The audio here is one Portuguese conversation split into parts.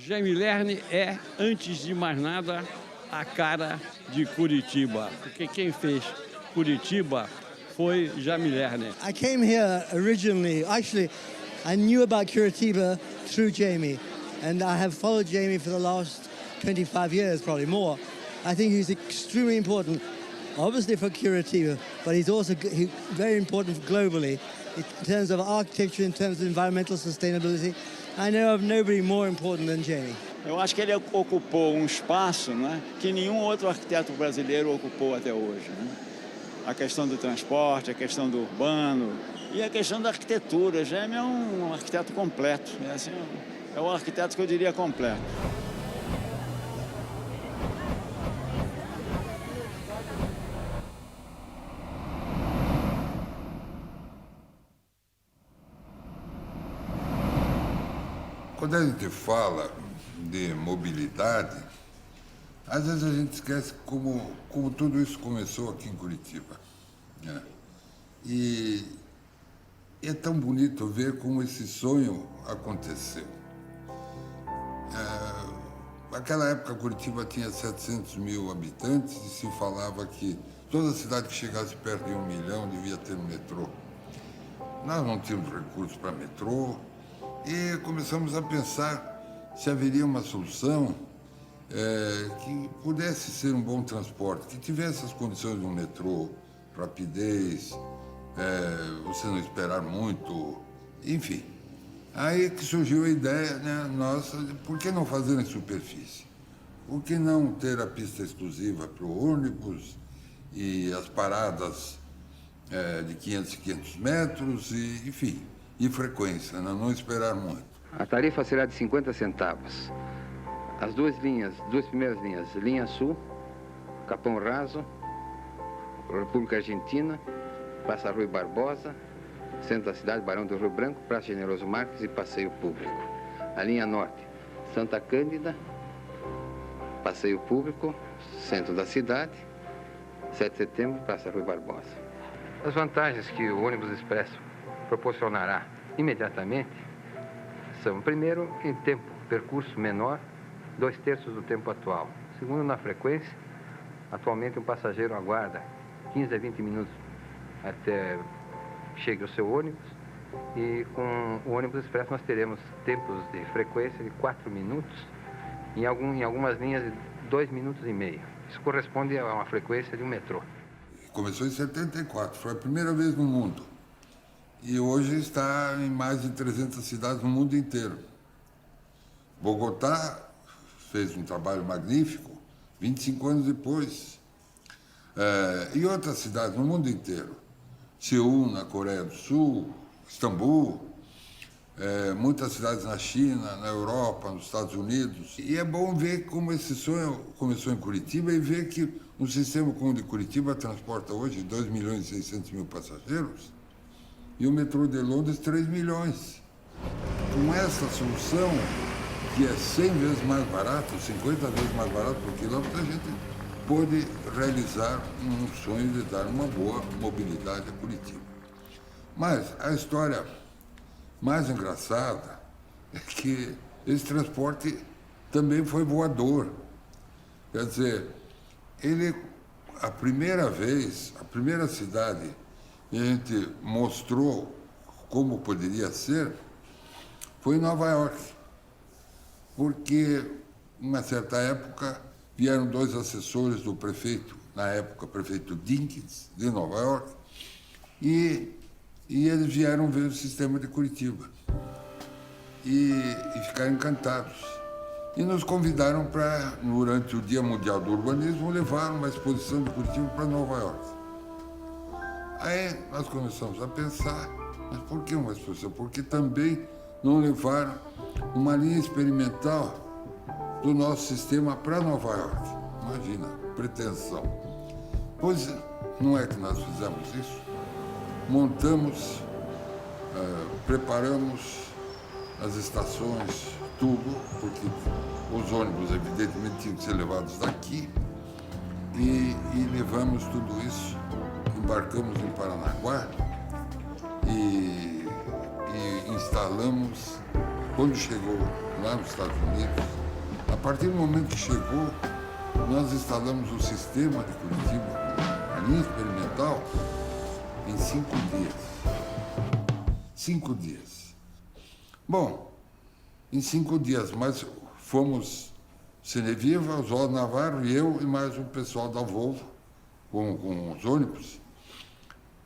Jaime Lerner é, antes de mais nada, a cara de Curitiba, porque quem fez Curitiba foi Jaime Lerner. I came here originally, actually, I knew about Curitiba through Jamie, and I have followed Jamie for the last 25 years, probably more. I think he's extremely important, obviously for Curitiba, but he's also very important globally in terms of architecture, in terms of environmental sustainability. I know of nobody more important than Jamie. Eu acho que ele ocupou um espaço, né, que nenhum outro arquiteto brasileiro ocupou até hoje, né? A questão do transporte, a questão do urbano e a questão da arquitetura. Jaime é um arquiteto completo, né? Assim, é um arquiteto que eu diria completo. Quando a gente fala de mobilidade, às vezes a gente esquece como tudo isso começou aqui em Curitiba, né? E é tão bonito ver como esse sonho aconteceu. Naquela época, Curitiba tinha 700 mil habitantes e se falava que toda cidade que chegasse perto de 1 milhão devia ter um metrô. Nós não tínhamos recursos para metrô e começamos a pensar se haveria uma solução que pudesse ser um bom transporte, que tivesse as condições de um metrô, rapidez, você não esperar muito, enfim. Aí que surgiu a ideia, né, nossa, por que não fazer em superfície? Por que não ter a pista exclusiva para o ônibus e as paradas de 500 e 500 metros, e, enfim, e frequência, né, não esperar muito. A tarifa será de 50 centavos. As duas primeiras linhas, linha sul, Capão Raso, República Argentina, passa Rui Barbosa, centro da cidade, Barão do Rio Branco, Praça Generoso Marques e Passeio Público. A linha norte, Santa Cândida, Passeio Público, centro da cidade, 7 de setembro, Praça Rui Barbosa. As vantagens que o ônibus expresso proporcionará imediatamente são, primeiro, em tempo, percurso menor, 2/3 do tempo atual. Segundo, na frequência, atualmente um passageiro aguarda 15 a 20 minutos até chegue o seu ônibus, e com o ônibus expresso nós teremos tempos de frequência de 4 minutos, em algumas linhas de 2,5 minutos. Isso corresponde a uma frequência de um metrô. Começou em 74, foi a primeira vez no mundo. E hoje está em mais de 300 cidades no mundo inteiro. Bogotá fez um trabalho magnífico, 25 anos depois. E outras cidades no mundo inteiro. Seul, na Coreia do Sul, Istambul, muitas cidades na China, na Europa, nos Estados Unidos. E é bom ver como esse sonho começou em Curitiba e ver que um sistema como o de Curitiba transporta hoje 2.600.000 passageiros e o metrô de Londres 3 milhões. Com essa solução, que é 100 vezes mais barato, 50 vezes mais barato por quilômetro, a gente pôde realizar um sonho de dar uma boa mobilidade a Curitiba. Mas a história mais engraçada é que esse transporte também foi voador. Quer dizer, a primeira vez, a primeira cidade que a gente mostrou como poderia ser foi em Nova York. Porque, em uma certa época, vieram 2 assessores do prefeito, na época, prefeito Dinkins, de Nova York, e eles vieram ver o sistema de Curitiba e ficaram encantados. E nos convidaram para, durante o Dia Mundial do Urbanismo, levar uma exposição de Curitiba para Nova York. Aí nós começamos a pensar, mas por que uma exposição? Porque também não levaram uma linha experimental do nosso sistema para Nova York. Imagina, pretensão. Pois não é que nós fizemos isso? Montamos, preparamos as estações, tudo, porque os ônibus, evidentemente, tinham que ser levados daqui, e levamos tudo isso, embarcamos em Paranaguá e instalamos quando chegou lá nos Estados Unidos, a partir do momento que chegou, nós instalamos o sistema de Curitiba, a linha experimental, em 5 dias. 5 dias. Bom, em 5 dias, mas fomos Cineviva, Oswaldo Navarro e eu e mais um pessoal da Volvo com os ônibus.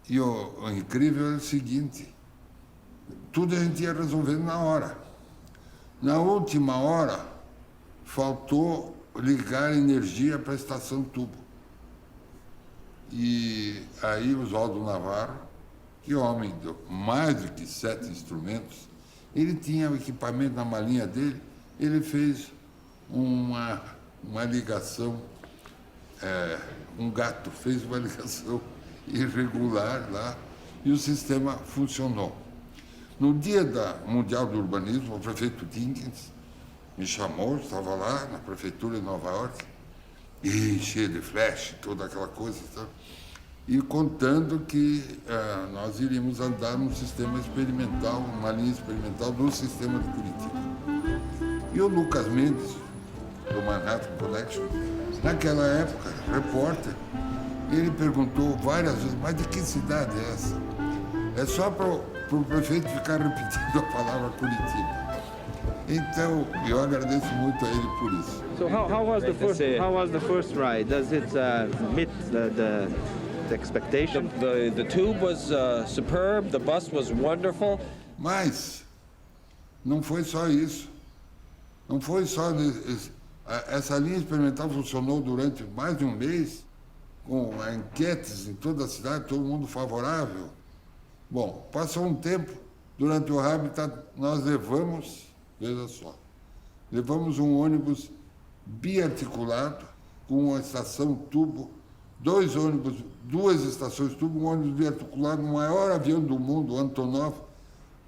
E o incrível é o seguinte, tudo a gente ia resolvendo na hora. Na última hora, faltou ligar energia para a estação tubo. E aí o Oswaldo Navarro, que homem de mais do que 7 instrumentos, ele tinha o equipamento na malinha dele, ele fez uma ligação, um gato fez uma ligação irregular lá e o sistema funcionou. No dia da Mundial do Urbanismo, o prefeito Dinkins me chamou, estava lá na prefeitura de Nova York, e cheio de flash, toda aquela coisa, tá? E contando que nós iríamos andar num sistema experimental, uma linha experimental do sistema de Curitiba. E o Lucas Mendes, do Manhattan Connection, naquela época, repórter, ele perguntou várias vezes, mas de que cidade é essa? É só para o prefeito ficar repetindo a palavra Curitiba. Então, eu agradeço muito a ele por isso. So how was the first ride? Does it meet the expectation? The tube was superb, the bus was wonderful. Mas não foi só isso. Não foi só... Essa linha experimental funcionou durante mais de um mês, com enquetes em toda a cidade, todo mundo favorável. Bom, passou um tempo, durante o Habitat, nós levamos, veja só, levamos um ônibus biarticulado, com uma estação tubo, 2 ônibus, 2 estações tubo, um ônibus biarticulado, o maior avião do mundo, o Antonov,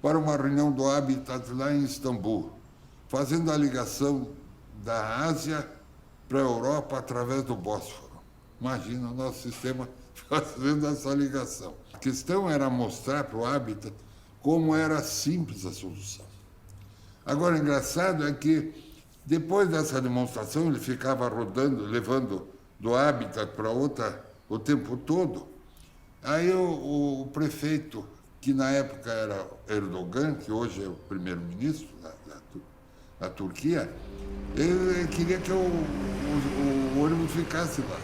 para uma reunião do Habitat lá em Istambul, fazendo a ligação da Ásia para a Europa através do Bósforo. Imagina o nosso sistema fazendo essa ligação. A questão era mostrar para o Habitat como era simples a solução. Agora, o engraçado é que, depois dessa demonstração, ele ficava rodando, levando do Habitat para outra o tempo todo. Aí o prefeito, que na época era Erdogan, que hoje é o primeiro-ministro da Turquia, ele queria que o ônibus ficasse lá.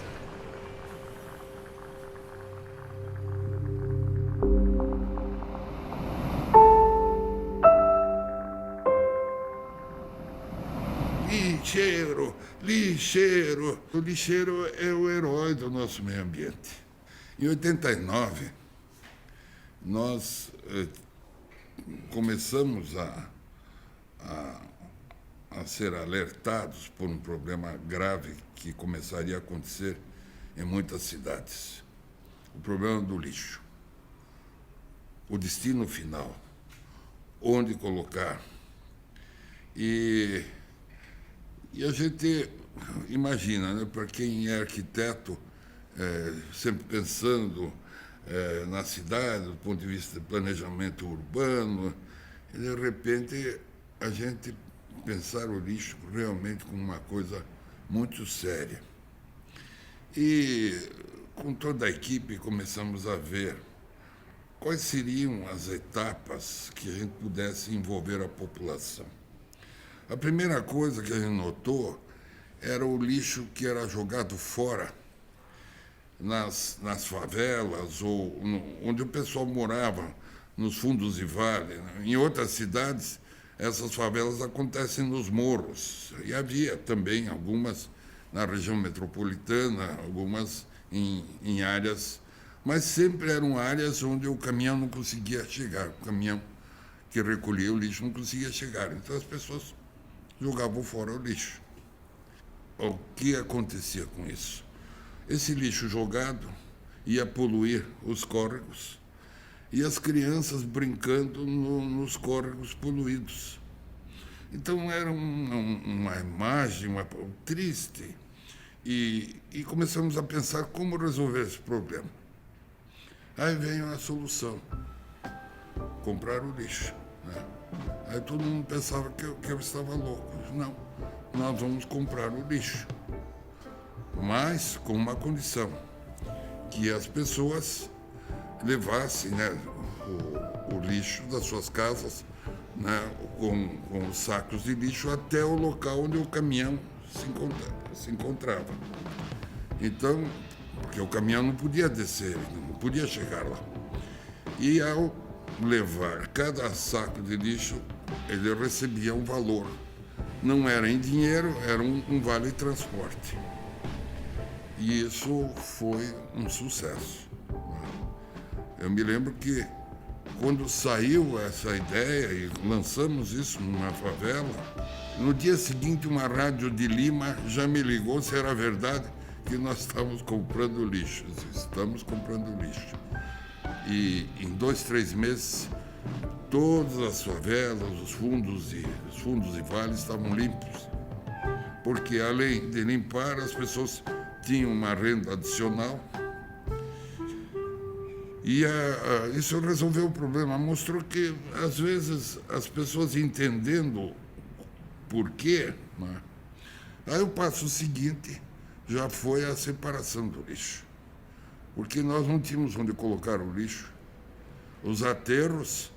Lixeiro, lixeiro. O lixeiro é o herói do nosso meio ambiente. Em 89, nós começamos a ser alertados por um problema grave que começaria a acontecer em muitas cidades. O problema do lixo. O destino final. Onde colocar. E a gente imagina, né, para quem é arquiteto, sempre pensando na cidade, do ponto de vista de planejamento urbano, e de repente a gente pensar o lixo realmente como uma coisa muito séria. E com toda a equipe começamos a ver quais seriam as etapas que a gente pudesse envolver a população. A primeira coisa que a gente notou era o lixo que era jogado fora nas favelas ou onde o pessoal morava, nos fundos de vale. Em outras cidades, essas favelas acontecem nos morros. E havia também algumas na região metropolitana, algumas em áreas, mas sempre eram áreas onde o caminhão não conseguia chegar. O caminhão que recolhia o lixo não conseguia chegar. Então as pessoas jogavam fora o lixo. O que acontecia com isso? Esse lixo jogado ia poluir os córregos e as crianças brincando nos córregos poluídos. Então era uma imagem triste e começamos a pensar como resolver esse problema. Aí veio a solução, comprar o lixo. né? Aí todo mundo pensava que eu estava louco. Eu disse, não, nós vamos comprar o lixo, mas com uma condição, que as pessoas levassem, né, o lixo das suas casas, né, com os sacos de lixo até o local onde o caminhão se encontrava. Então, porque o caminhão não podia descer, não podia chegar lá. E ao levar cada saco de lixo, ele recebia um valor. Não era em dinheiro, era um vale-transporte. E isso foi um sucesso. Eu me lembro que quando saiu essa ideia e lançamos isso numa favela, no dia seguinte uma rádio de Lima já me ligou se era verdade que nós estávamos comprando lixo. Estamos comprando lixo. E em 2, 3 meses, todas as favelas, os fundos e vales estavam limpos. Porque além de limpar, as pessoas tinham uma renda adicional. E isso resolveu o problema. Mostrou que, às vezes, as pessoas entendendo por quê, né? Aí o passo seguinte já foi a separação do lixo. Porque nós não tínhamos onde colocar o lixo. Os aterros,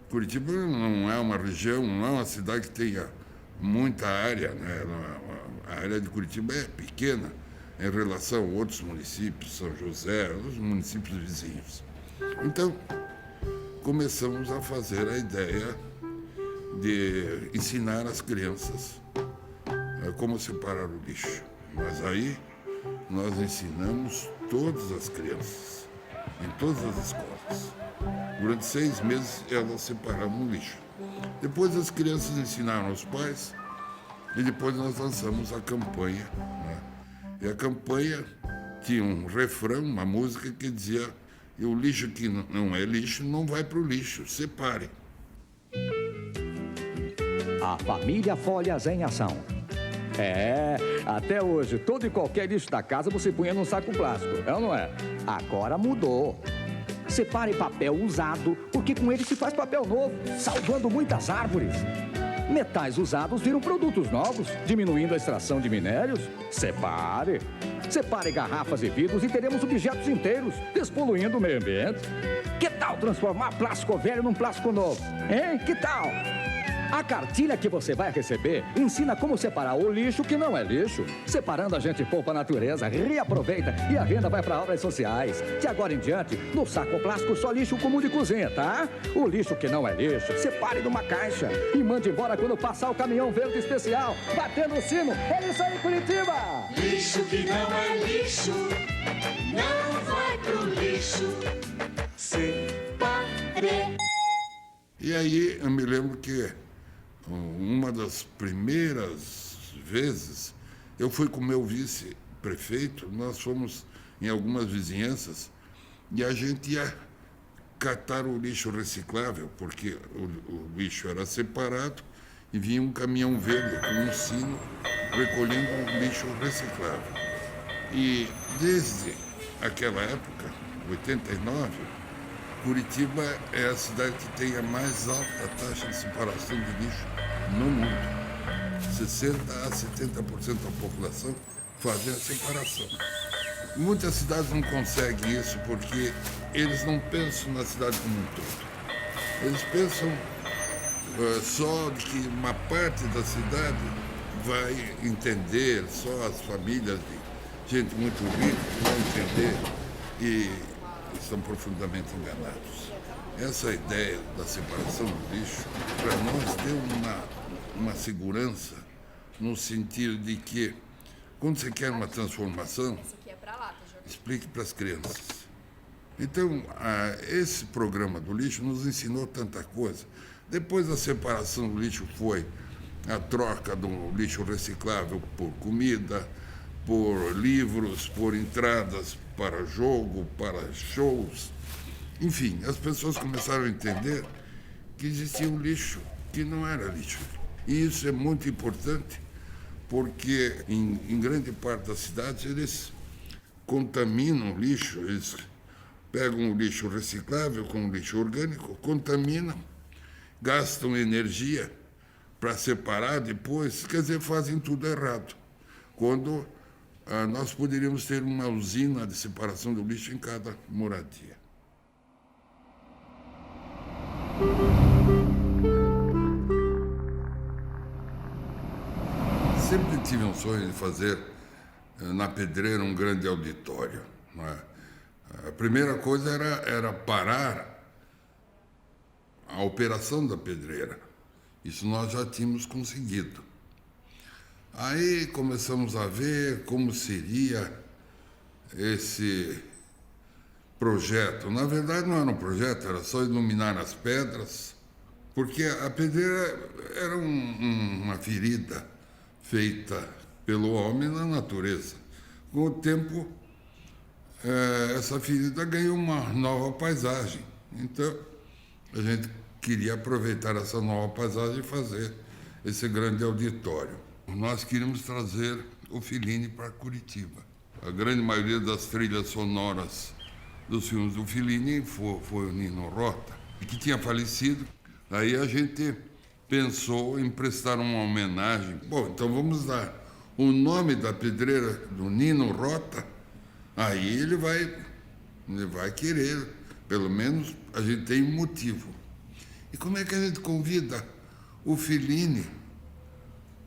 Curitiba não é uma região, não é uma cidade que tenha muita área, né? A área de Curitiba é pequena em relação a outros municípios, São José, os municípios vizinhos. Então, começamos a fazer a ideia de ensinar as crianças como separar o lixo. Mas aí nós ensinamos todas as crianças, em todas as escolas. Durante 6 meses elas separavam o lixo. Depois as crianças ensinaram aos pais e depois nós lançamos a campanha, né? E a campanha tinha um refrão, uma música que dizia: e o lixo que não é lixo não vai para o lixo, separe. A família Folhas em ação. Até hoje, todo e qualquer lixo da casa você punha num saco plástico, é ou não é? Agora mudou. Separe papel usado, porque com ele se faz papel novo, salvando muitas árvores. Metais usados viram produtos novos, diminuindo a extração de minérios. Separe. Separe garrafas e vidros e teremos objetos inteiros, despoluindo o meio ambiente. Que tal transformar plástico velho num plástico novo? Hein? Que tal? A cartilha que você vai receber ensina como separar o lixo que não é lixo. Separando, a gente poupa a natureza, reaproveita e a venda vai para obras sociais. De agora em diante, no saco plástico só lixo comum de cozinha, tá? O lixo que não é lixo, separe numa caixa e mande embora quando passar o caminhão verde especial, batendo o sino. É isso aí, Curitiba! Lixo que não é lixo, não vai pro lixo. Separe. E aí eu me lembro que uma das primeiras vezes, eu fui com o meu vice-prefeito, nós fomos em algumas vizinhanças e a gente ia catar o lixo reciclável, porque o lixo era separado e vinha um caminhão verde com um sino recolhendo o lixo reciclável. E desde aquela época, 89, Curitiba é a cidade que tem a mais alta taxa de separação de lixo no mundo. 60% a 70% da população fazem a separação. Muitas cidades não conseguem isso porque eles não pensam na cidade como um todo. Eles pensam só de que uma parte da cidade vai entender, só as famílias de gente muito rica vão entender e estão profundamente enganados. Essa ideia da separação do lixo, para nós, deu uma segurança no sentido de que, quando você quer uma transformação, explique para as crianças. Então, esse programa do lixo nos ensinou tanta coisa. Depois da separação do lixo foi a troca do lixo reciclável por comida, por livros, por entradas para jogo, para shows. Enfim, as pessoas começaram a entender que existia um lixo que não era lixo. E isso é muito importante, porque em grande parte das cidades eles contaminam o lixo, eles pegam o lixo reciclável com o lixo orgânico, contaminam gastam energia para separar depois, quer dizer, fazem tudo errado. Quando nós poderíamos ter uma usina de separação do lixo em cada moradia. Sempre tive um sonho de fazer na Pedreira um grande auditório. Não é? A primeira coisa era parar a operação da Pedreira. Isso nós já tínhamos conseguido. Aí começamos a ver como seria esse projeto. Na verdade, não era um projeto, era só iluminar as pedras, porque a pedreira era uma ferida feita pelo homem na natureza. Com o tempo, essa ferida ganhou uma nova paisagem. Então, a gente queria aproveitar essa nova paisagem e fazer esse grande auditório. Nós queríamos trazer o Fellini para Curitiba. A grande maioria das trilhas sonoras dos filmes do Fellini foi o Nino Rota, que tinha falecido. Aí a gente pensou em prestar uma homenagem. Bom, então vamos dar o nome da pedreira do Nino Rota. Aí ele vai querer, pelo menos a gente tem um motivo. E como é que a gente convida o Fellini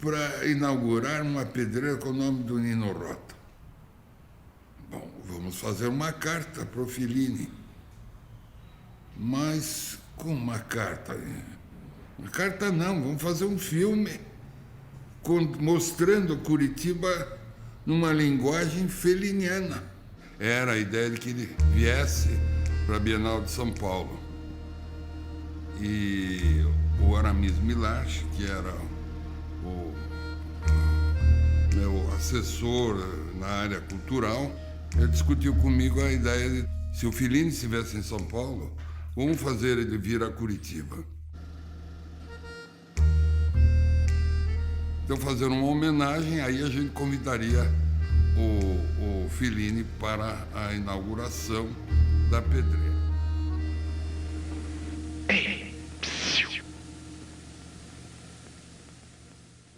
para inaugurar uma pedreira com o nome do Nino Rota? Bom, vamos fazer uma carta para o Fellini. Mas com uma carta? Uma carta não, vamos fazer um filme mostrando Curitiba numa linguagem felliniana. Era a ideia de que ele viesse para a Bienal de São Paulo. E o Aramis Milach, que era o assessor na área cultural, ele discutiu comigo a ideia de, se o Fellini estivesse em São Paulo, vamos fazer ele vir a Curitiba. Então, fazer uma homenagem, aí a gente convidaria o Fellini para a inauguração da pedreira.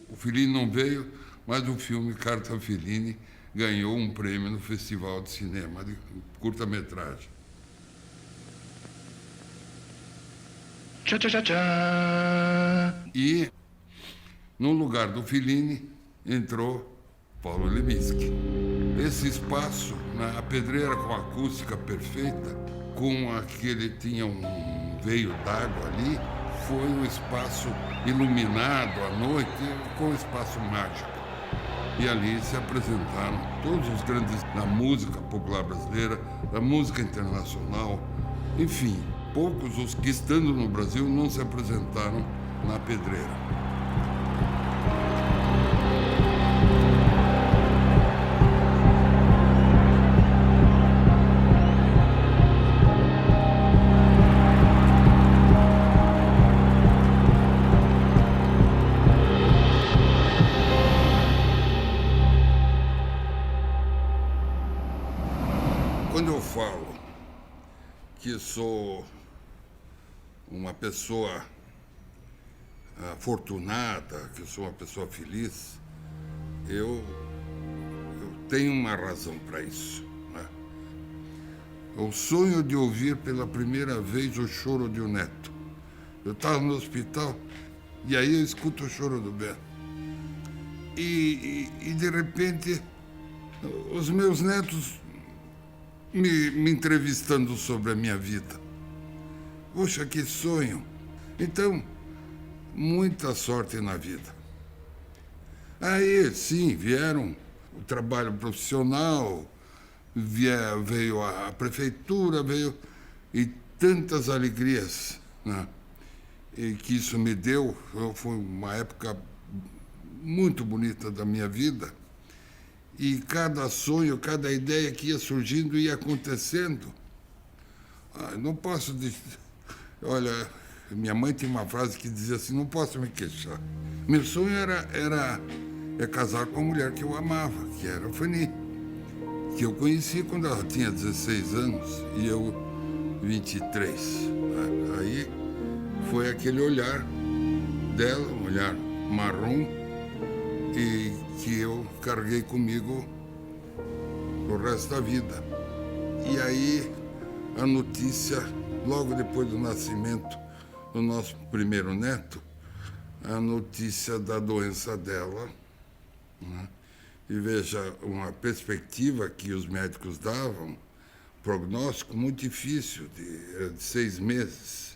O Fellini não veio, mas o filme Carta Fellini ganhou um prêmio no Festival de Cinema de curta-metragem. E, no lugar do Fellini, entrou Paulo Leminski. Esse espaço, a pedreira com a acústica perfeita, com aquele tinha um veio d'água ali, foi um espaço iluminado à noite, com um espaço mágico. E ali se apresentaram todos os grandes da música popular brasileira, da música internacional, enfim, poucos os que, estando no Brasil, não se apresentaram na pedreira. Quando eu falo que sou uma pessoa afortunada, que sou uma pessoa feliz, eu tenho uma razão para isso. Né? O sonho de ouvir pela primeira vez o choro de um neto. Eu estava no hospital e aí eu escuto o choro do Beto. E de repente, os meus netos me entrevistando sobre a minha vida. Poxa, que sonho! Então, muita sorte na vida. Aí, sim, vieram o trabalho profissional, veio a prefeitura, e tantas alegrias, né? E que isso me deu. Foi uma época muito bonita da minha vida. E cada sonho, cada ideia que ia surgindo ia acontecendo. Não posso... Olha, minha mãe tinha uma frase que dizia assim, não posso me queixar. Meu sonho era casar com a mulher que eu amava, que era a Fanny, que eu conheci quando ela tinha 16 anos e eu 23. Aí foi aquele olhar dela, um olhar marrom, e que eu carreguei comigo o resto da vida. E aí a notícia, logo depois do nascimento do nosso primeiro neto, a notícia da doença dela, né? E veja, uma perspectiva que os médicos davam, prognóstico muito difícil, de 6 meses.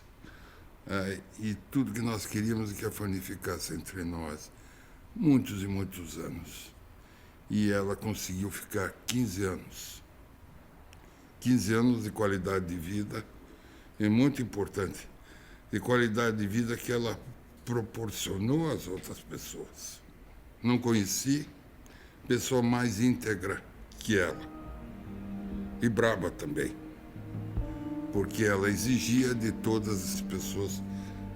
E tudo que nós queríamos é que a Fanny ficasse entre nós muitos e muitos anos. E ela conseguiu ficar 15 anos. 15 anos de qualidade de vida, é muito importante, de qualidade de vida que ela proporcionou às outras pessoas. Não conheci pessoa mais íntegra que ela. E brava também, porque ela exigia de todas as pessoas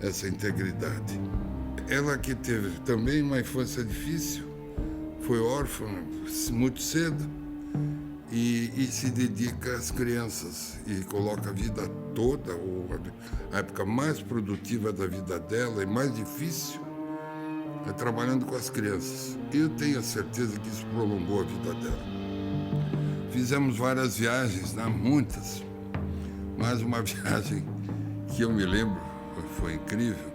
essa integridade. Ela que teve também uma infância difícil, foi órfã muito cedo e se dedica às crianças e coloca a vida toda, a época mais produtiva da vida dela e mais difícil, é trabalhando com as crianças. Eu tenho a certeza que isso prolongou a vida dela. Fizemos várias viagens, né? Muitas, mas uma viagem que eu me lembro, foi incrível,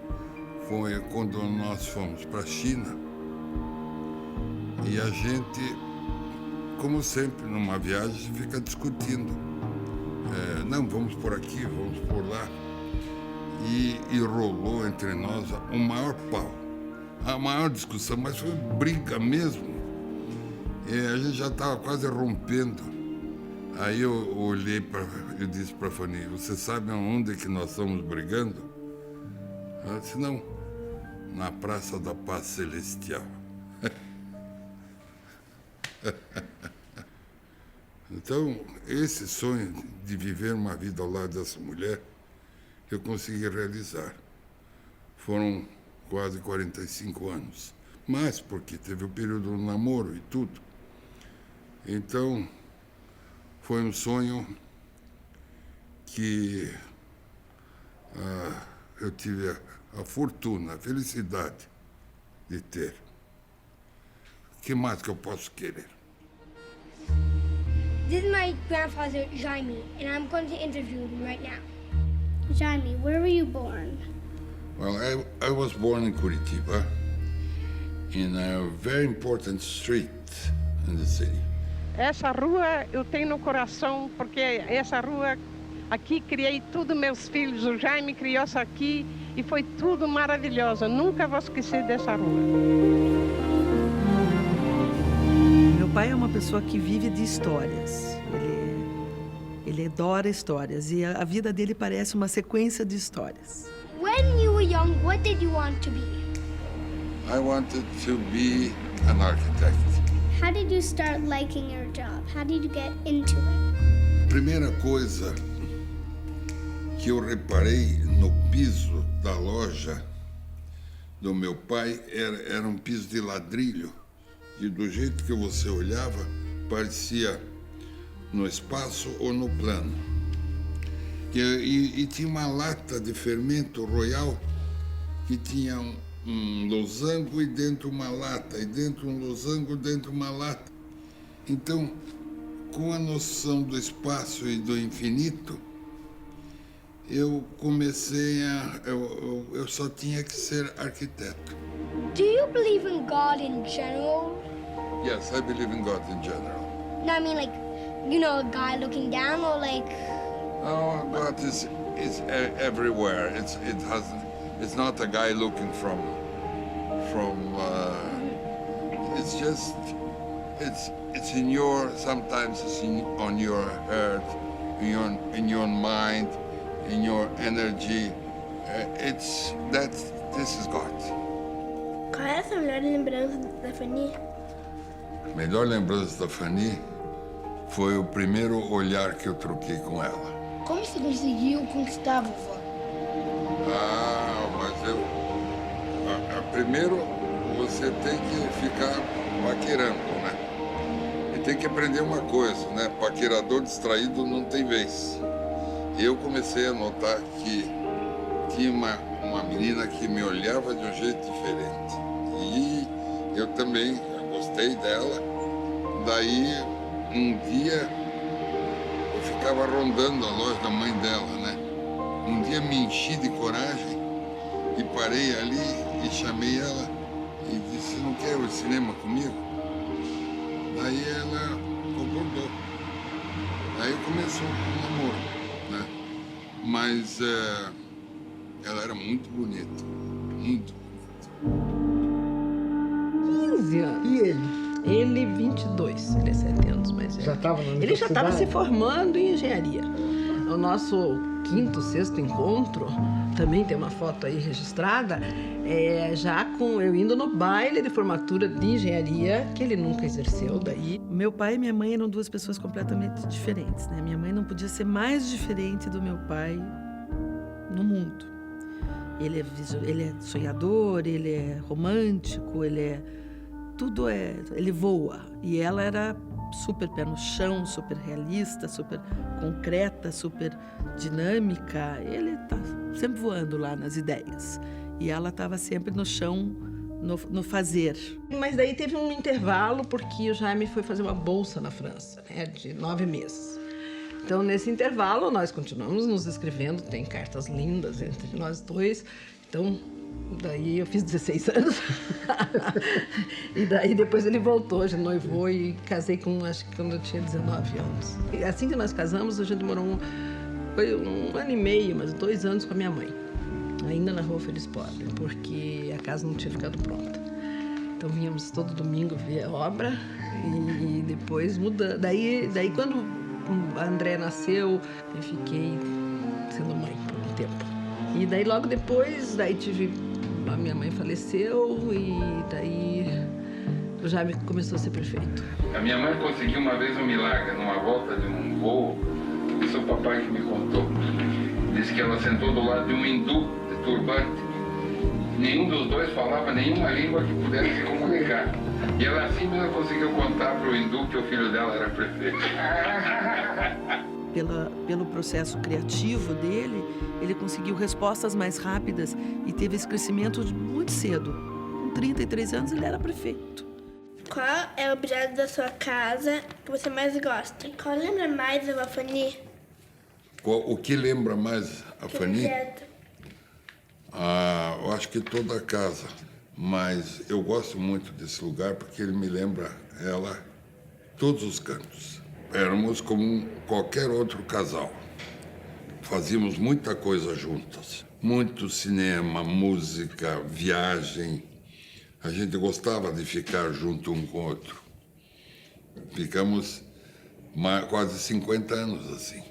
foi quando nós fomos para a China e a gente, como sempre, numa viagem, fica discutindo. Não, vamos por aqui, vamos por lá. E rolou entre nós o maior pau, a maior discussão, mas foi briga mesmo. A gente já estava quase rompendo. Aí eu olhei eu disse para a Fanny, você sabe aonde que nós estamos brigando? Ela disse, não, na Praça da Paz Celestial. Então, esse sonho de viver uma vida ao lado dessa mulher, eu consegui realizar. Foram quase 45 anos. Mas porque teve o período do namoro e tudo. Então, foi um sonho que eu tive a fortuna, a felicidade de ter. O que mais que eu posso querer? This is my grandfather, Jaime, and I'm going to interview him right now. Jaime, where were you born? Well, I was born in Curitiba, in a very important street in the city. Essa rua eu tenho no coração, porque essa rua aqui criei tudo, meus filhos, o Jaime criou isso aqui e foi tudo maravilhoso. Nunca vou esquecer dessa rua. Meu pai é uma pessoa que vive de histórias. Ele adora histórias e a vida dele parece uma sequência de histórias. When you were young, what did you want to be? I wanted to be an architect. How did you start liking your job? How did you get into it? A primeira coisa que eu reparei no piso da loja do meu pai era um piso de ladrilho. E do jeito que você olhava, parecia no espaço ou no plano. E tinha uma lata de fermento royal que tinha um losango e dentro uma lata, e dentro um losango, dentro uma lata. Então, com a noção do espaço e do infinito, eu comecei eu só tinha que ser arquiteto. Do you believe in God in general? Yes, I believe in God in general. No, I mean like, you know, a guy looking down or like... Oh, God is everywhere. It's not a guy looking from it's just, it's in your, sometimes it's on your heart, in your mind, in your energy. This is God. Qual é a sua melhor lembrança da Fanny? A melhor lembrança da Fanny foi o primeiro olhar que eu troquei com ela. Como você conseguiu conquistar a vovó? Mas primeiro você tem que ficar paquerando, né? E tem que aprender uma coisa, né? Paquerador distraído não tem vez. Eu comecei a notar que tinha uma menina que me olhava de um jeito diferente. E eu também gostei dela. Daí, um dia, eu ficava rondando a loja da mãe dela, né? Um dia me enchi de coragem e parei ali e chamei ela e disse, não quer ir ao cinema comigo? Daí ela concordou. Aí começou um namoro, né? Mas ela era muito bonita, muito bonita. 15 anos. E ele? Ele, 22, ele é 7 anos mais velho. Já estava na universidade? Ele já estava se formando em engenharia. O nosso 5º, 6º encontro, também tem uma foto aí registrada, já com eu indo no baile de formatura de engenharia, que ele nunca exerceu daí. Meu pai e minha mãe eram 2 pessoas completamente diferentes, né? Minha mãe não podia ser mais diferente do meu pai no mundo. Ele é sonhador, ele é romântico, ele voa. E ela era super pé no chão, super realista, super concreta, super dinâmica. Ele tá sempre voando lá nas ideias. E ela estava sempre no chão, no fazer. Mas daí teve um intervalo, porque o Jaime foi fazer uma bolsa na França, né, de 9 meses. Então, nesse intervalo, nós continuamos nos escrevendo, tem cartas lindas entre nós 2. Então, daí eu fiz 16 anos. E daí depois ele voltou, a gente noivou e casei acho que quando eu tinha 19 anos. E assim que nós casamos, a gente morou foi um ano e meio, mas 2 anos com a minha mãe. Ainda na Rua Feliz Pobre, porque a casa não tinha ficado pronta. Então vinhamos todo domingo ver a obra e depois mudando. Daí quando a André nasceu, eu fiquei sendo mãe por um tempo. E daí logo depois, a minha mãe faleceu e daí o Jaime começou a ser prefeito. A minha mãe conseguiu uma vez um milagre numa volta de um voo. Isso é o papai que me contou. Disse que ela sentou do lado de um hindu de turbante. Nenhum dos 2 falava nenhuma língua que pudesse se comunicar. E ela assim mesmo conseguiu contar para o hindu que o filho dela era prefeito. Pelo processo criativo dele, ele conseguiu respostas mais rápidas e teve esse crescimento muito cedo. Com 33 anos, ele era prefeito. Qual é o objeto da sua casa que você mais gosta? Qual lembra mais a Fanny? O que lembra mais a Fanny? Objeto? Eu acho que toda a casa. Mas eu gosto muito desse lugar porque ele me lembra ela todos os cantos. Éramos como qualquer outro casal. Fazíamos muita coisa juntas. Muito cinema, música, viagem. A gente gostava de ficar junto um com o outro. Ficamos quase 50 anos assim.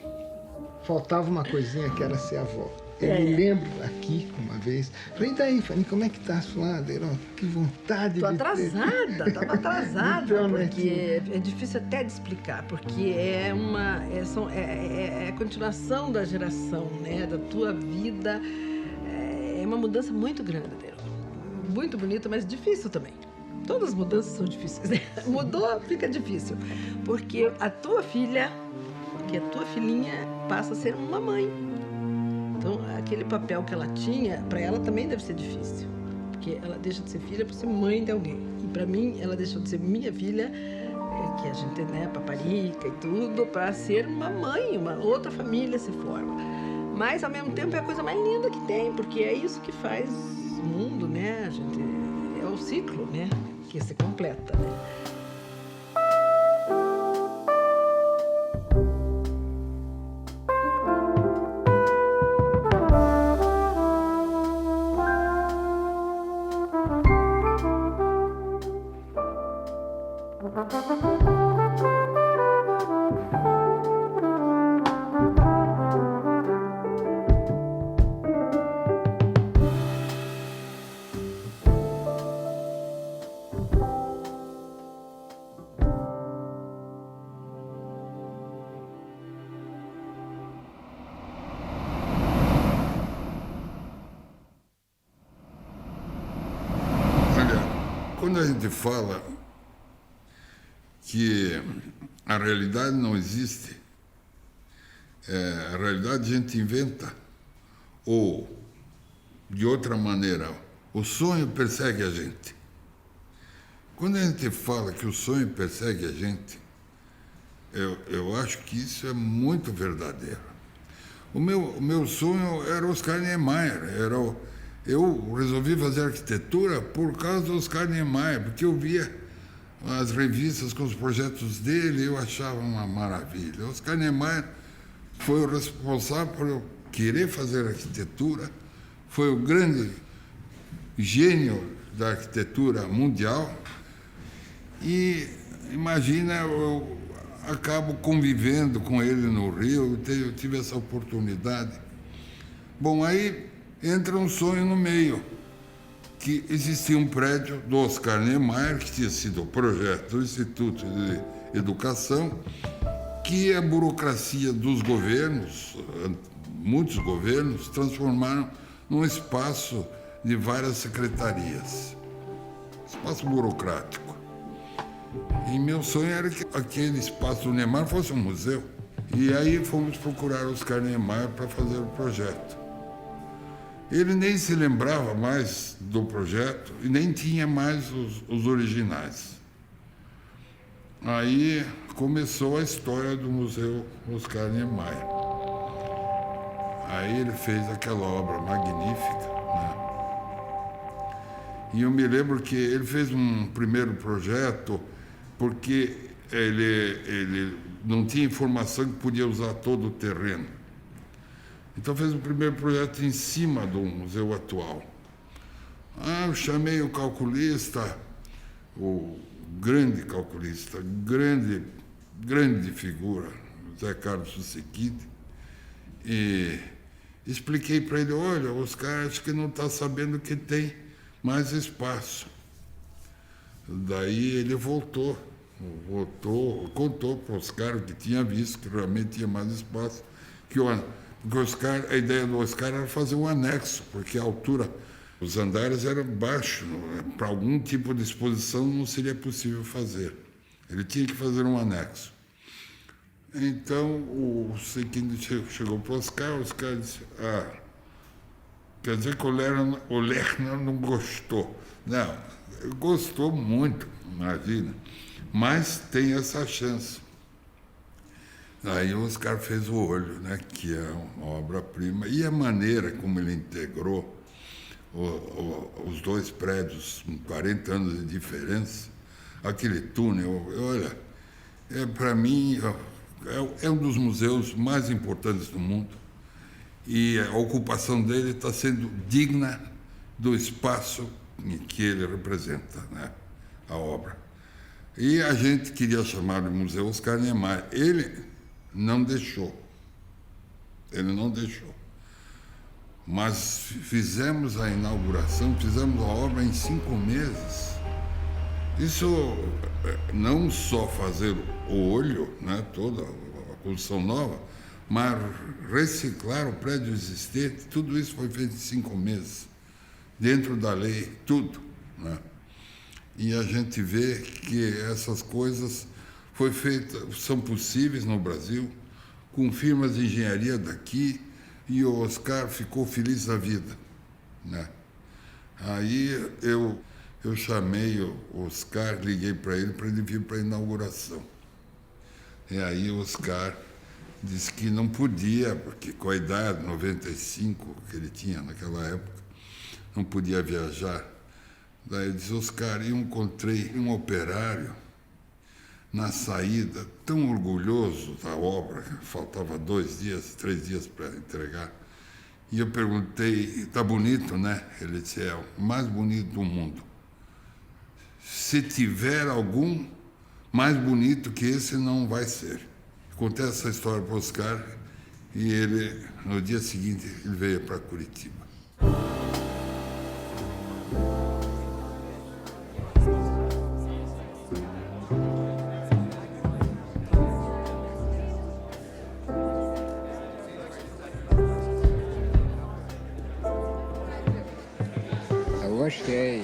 Faltava uma coisinha que era ser avó. Eu me lembro aqui, uma vez. Falei, e daí, Fanny, como é que tá a sua ladeira? Que vontade Tô de atrasada, estava atrasada, então, porque é difícil até de explicar, porque é a continuação da geração, né, da tua vida. É uma mudança muito grande, muito bonita, mas difícil também. Todas as mudanças são difíceis, né? Mudou, fica difícil, porque a tua filha, que é tua filhinha, passa a ser uma mãe. Então, aquele papel que ela tinha, para ela também deve ser difícil. Porque ela deixa de ser filha para ser mãe de alguém. E para mim, ela deixou de ser minha filha, que a gente, né, paparica e tudo, para ser uma mãe, uma outra família se forma. Mas, ao mesmo tempo, é a coisa mais linda que tem, porque é isso que faz o mundo, né? É o ciclo, né? Que se completa, né? Quando a gente fala que a realidade não existe, a realidade a gente inventa, ou de outra maneira. O sonho persegue a gente. Quando a gente fala que o sonho persegue a gente, eu acho que isso é muito verdadeiro. O meu sonho era Oscar Niemeyer. Eu resolvi fazer arquitetura por causa do Oscar Niemeyer, porque eu via as revistas com os projetos dele e eu achava uma maravilha. Oscar Niemeyer foi o responsável por eu querer fazer arquitetura, foi o grande gênio da arquitetura mundial. E imagina, eu acabo convivendo com ele no Rio, eu tive essa oportunidade. Bom, aí entra um sonho no meio, que existia um prédio do Oscar Niemeyer, que tinha sido o projeto do Instituto de Educação, que a burocracia dos governos, muitos governos, transformaram num espaço de várias secretarias, espaço burocrático. E meu sonho era que aquele espaço do Niemeyer fosse um museu. E aí fomos procurar Oscar Niemeyer para fazer o projeto. Ele nem se lembrava mais do projeto e nem tinha mais os originais. Aí começou a história do Museu Oscar Niemeyer. Aí ele fez aquela obra magnífica, né? E eu me lembro que ele fez um primeiro projeto porque ele não tinha informação que podia usar todo o terreno. Então fez um primeiro projeto em cima do museu atual. Eu chamei o calculista, o grande calculista, grande figura, José Carlos Susequide, e expliquei para ele, olha, Oscar, acho que não está sabendo que tem mais espaço. Daí ele voltou, contou para o Oscar o que tinha visto, que realmente tinha mais espaço, que Oscar, a ideia do Oscar era fazer um anexo, porque a altura, os andares eram baixos, para algum tipo de exposição não seria possível fazer. Ele tinha que fazer um anexo. Então, o Susequide chegou para o Oscar disse, quer dizer que o Lerner não gostou. Não, gostou muito, imagina, mas tem essa chance. Aí o Oscar fez o Olho, né, que é uma obra-prima, e a maneira como ele integrou os dois prédios com 40 anos de diferença, aquele túnel, olha, para mim é um dos museus mais importantes do mundo, e a ocupação dele está sendo digna do espaço em que ele representa, né, a obra. E a gente queria chamar de Museu Oscar Niemeyer. Ele não deixou. Mas fizemos a inauguração, fizemos a obra em 5 meses. Isso não só fazer o Olho, né, toda a construção nova, mas reciclar o prédio existente, tudo isso foi feito em 5 meses, dentro da lei, tudo, né? E a gente vê que essas coisas são possíveis no Brasil, com firmas de engenharia daqui, e o Oscar ficou feliz da vida, né? Aí eu chamei o Oscar, liguei para ele vir para a inauguração. E aí o Oscar disse que não podia, porque com a idade, 95 que ele tinha naquela época, não podia viajar. Daí ele disse, Oscar, eu encontrei um operário na saída, tão orgulhoso da obra, faltava 2 dias, 3 dias para entregar. E eu perguntei, está bonito, né? Ele disse, é o mais bonito do mundo. Se tiver algum mais bonito que esse, não vai ser. Contei essa história para o Oscar e ele, no dia seguinte, ele veio para Curitiba. Eu gostei.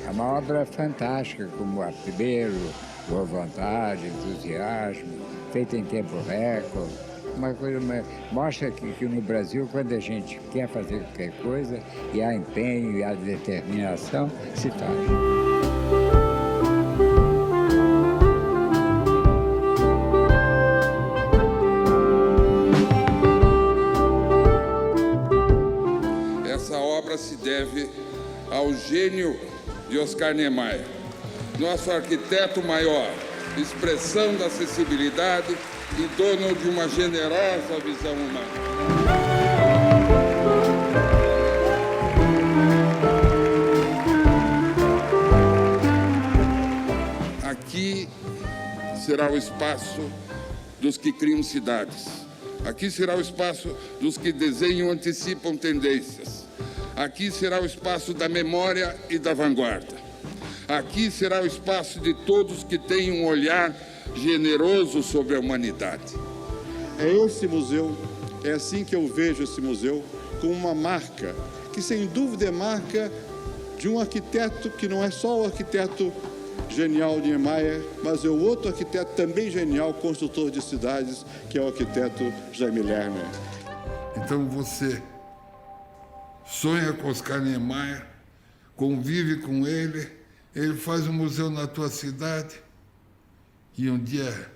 É uma obra fantástica, como a primeiro, boa vontade, entusiasmo, feita em tempo recorde. uma coisa, mostra que no Brasil, quando a gente quer fazer qualquer coisa, e há empenho, e há determinação, se faz. Se deve ao gênio de Oscar Niemeyer, nosso arquiteto maior, expressão da acessibilidade e dono de uma generosa visão humana. Aqui será o espaço dos que criam cidades. Aqui será o espaço dos que desenham e antecipam tendências. Aqui será o espaço da memória e da vanguarda. Aqui será o espaço de todos que têm um olhar generoso sobre a humanidade. É esse museu, é assim que eu vejo esse museu, como uma marca, que sem dúvida é marca de um arquiteto que não é só o arquiteto genial de Niemeyer, mas é o outro arquiteto também genial, construtor de cidades, que é o arquiteto Jaime Lerner. Então você sonha com Oscar Niemeyer, convive com ele faz um museu na tua cidade e um dia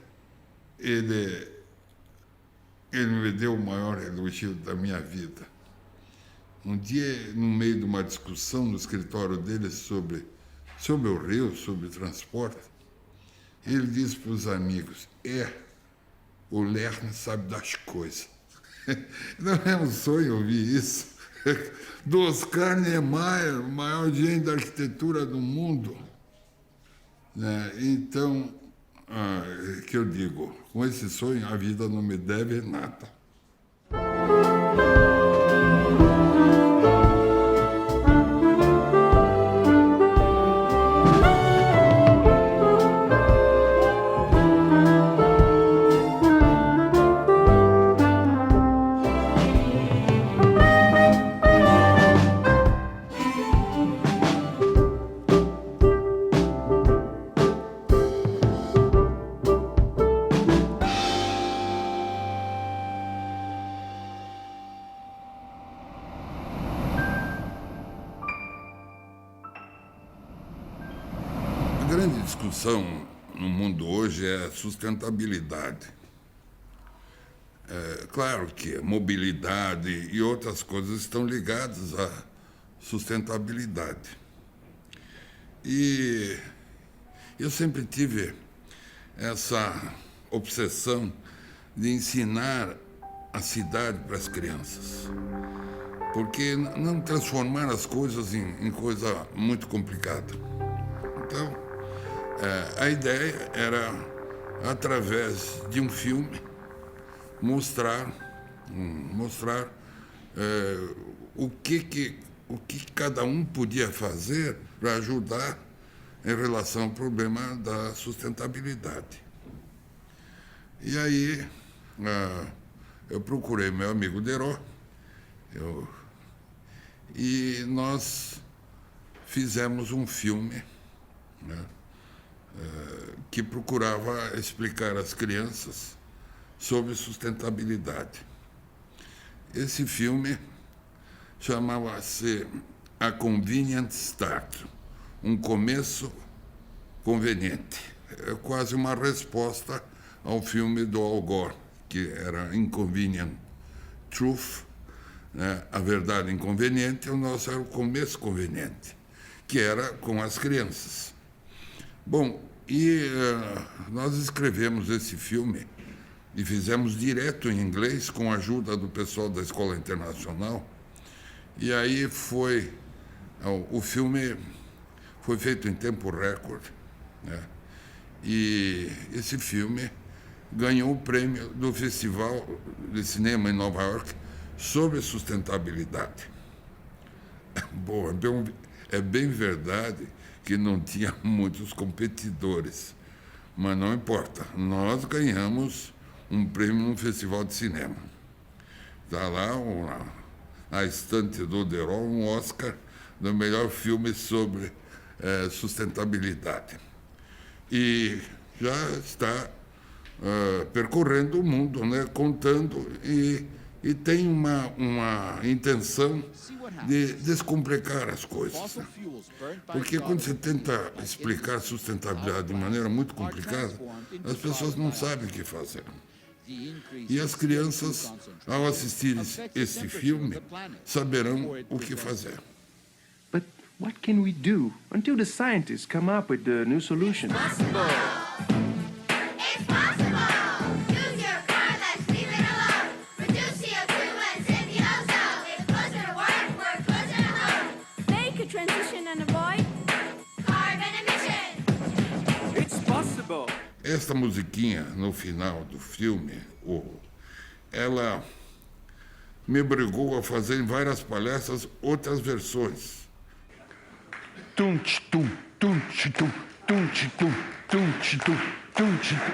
ele me deu o maior elogio da minha vida. Um dia, no meio de uma discussão no escritório dele sobre o rio, sobre transporte, ele disse para os amigos, o Lerner sabe das coisas. Não é um sonho ouvir isso. Do Oscar Niemeyer, o maior gênio da arquitetura do mundo. Então, que eu digo, com esse sonho a vida não me deve nada. A grande discussão no mundo hoje é a sustentabilidade. Claro que a mobilidade e outras coisas estão ligadas à sustentabilidade. E eu sempre tive essa obsessão de ensinar a cidade para as crianças. Porque não transformar as coisas em coisa muito complicada. Então, a ideia era, através de um filme, mostrar o que cada um podia fazer para ajudar em relação ao problema da sustentabilidade. E aí, eu procurei meu amigo Deró, e nós fizemos um filme, que procurava explicar às crianças sobre sustentabilidade. Esse filme chamava-se A Convenient Start, um começo conveniente. É quase uma resposta ao filme do Al Gore, que era Inconvenient Truth, a verdade inconveniente, o nosso era o começo conveniente, que era com as crianças. Bom, e nós escrevemos esse filme e fizemos direto em inglês com a ajuda do pessoal da Escola Internacional. E aí o filme foi feito em tempo recorde, E esse filme ganhou o prêmio do Festival de Cinema em Nova York sobre sustentabilidade. Bom, é bem verdade que não tinha muitos competidores, mas não importa, nós ganhamos um prêmio no Festival de Cinema. Está lá, na estante do Deró, um Oscar do melhor filme sobre sustentabilidade. E já está percorrendo o mundo, né, contando, e tem uma intenção de descomplicar as coisas. Porque quando você tenta explicar sustentabilidade de maneira muito complicada, as pessoas não sabem o que fazer. E as crianças, ao assistirem este filme, saberão o que fazer. But what can we do until the scientists come up with the new solution? Esta musiquinha, no final do filme, ela me obrigou a fazer em várias palestras outras versões.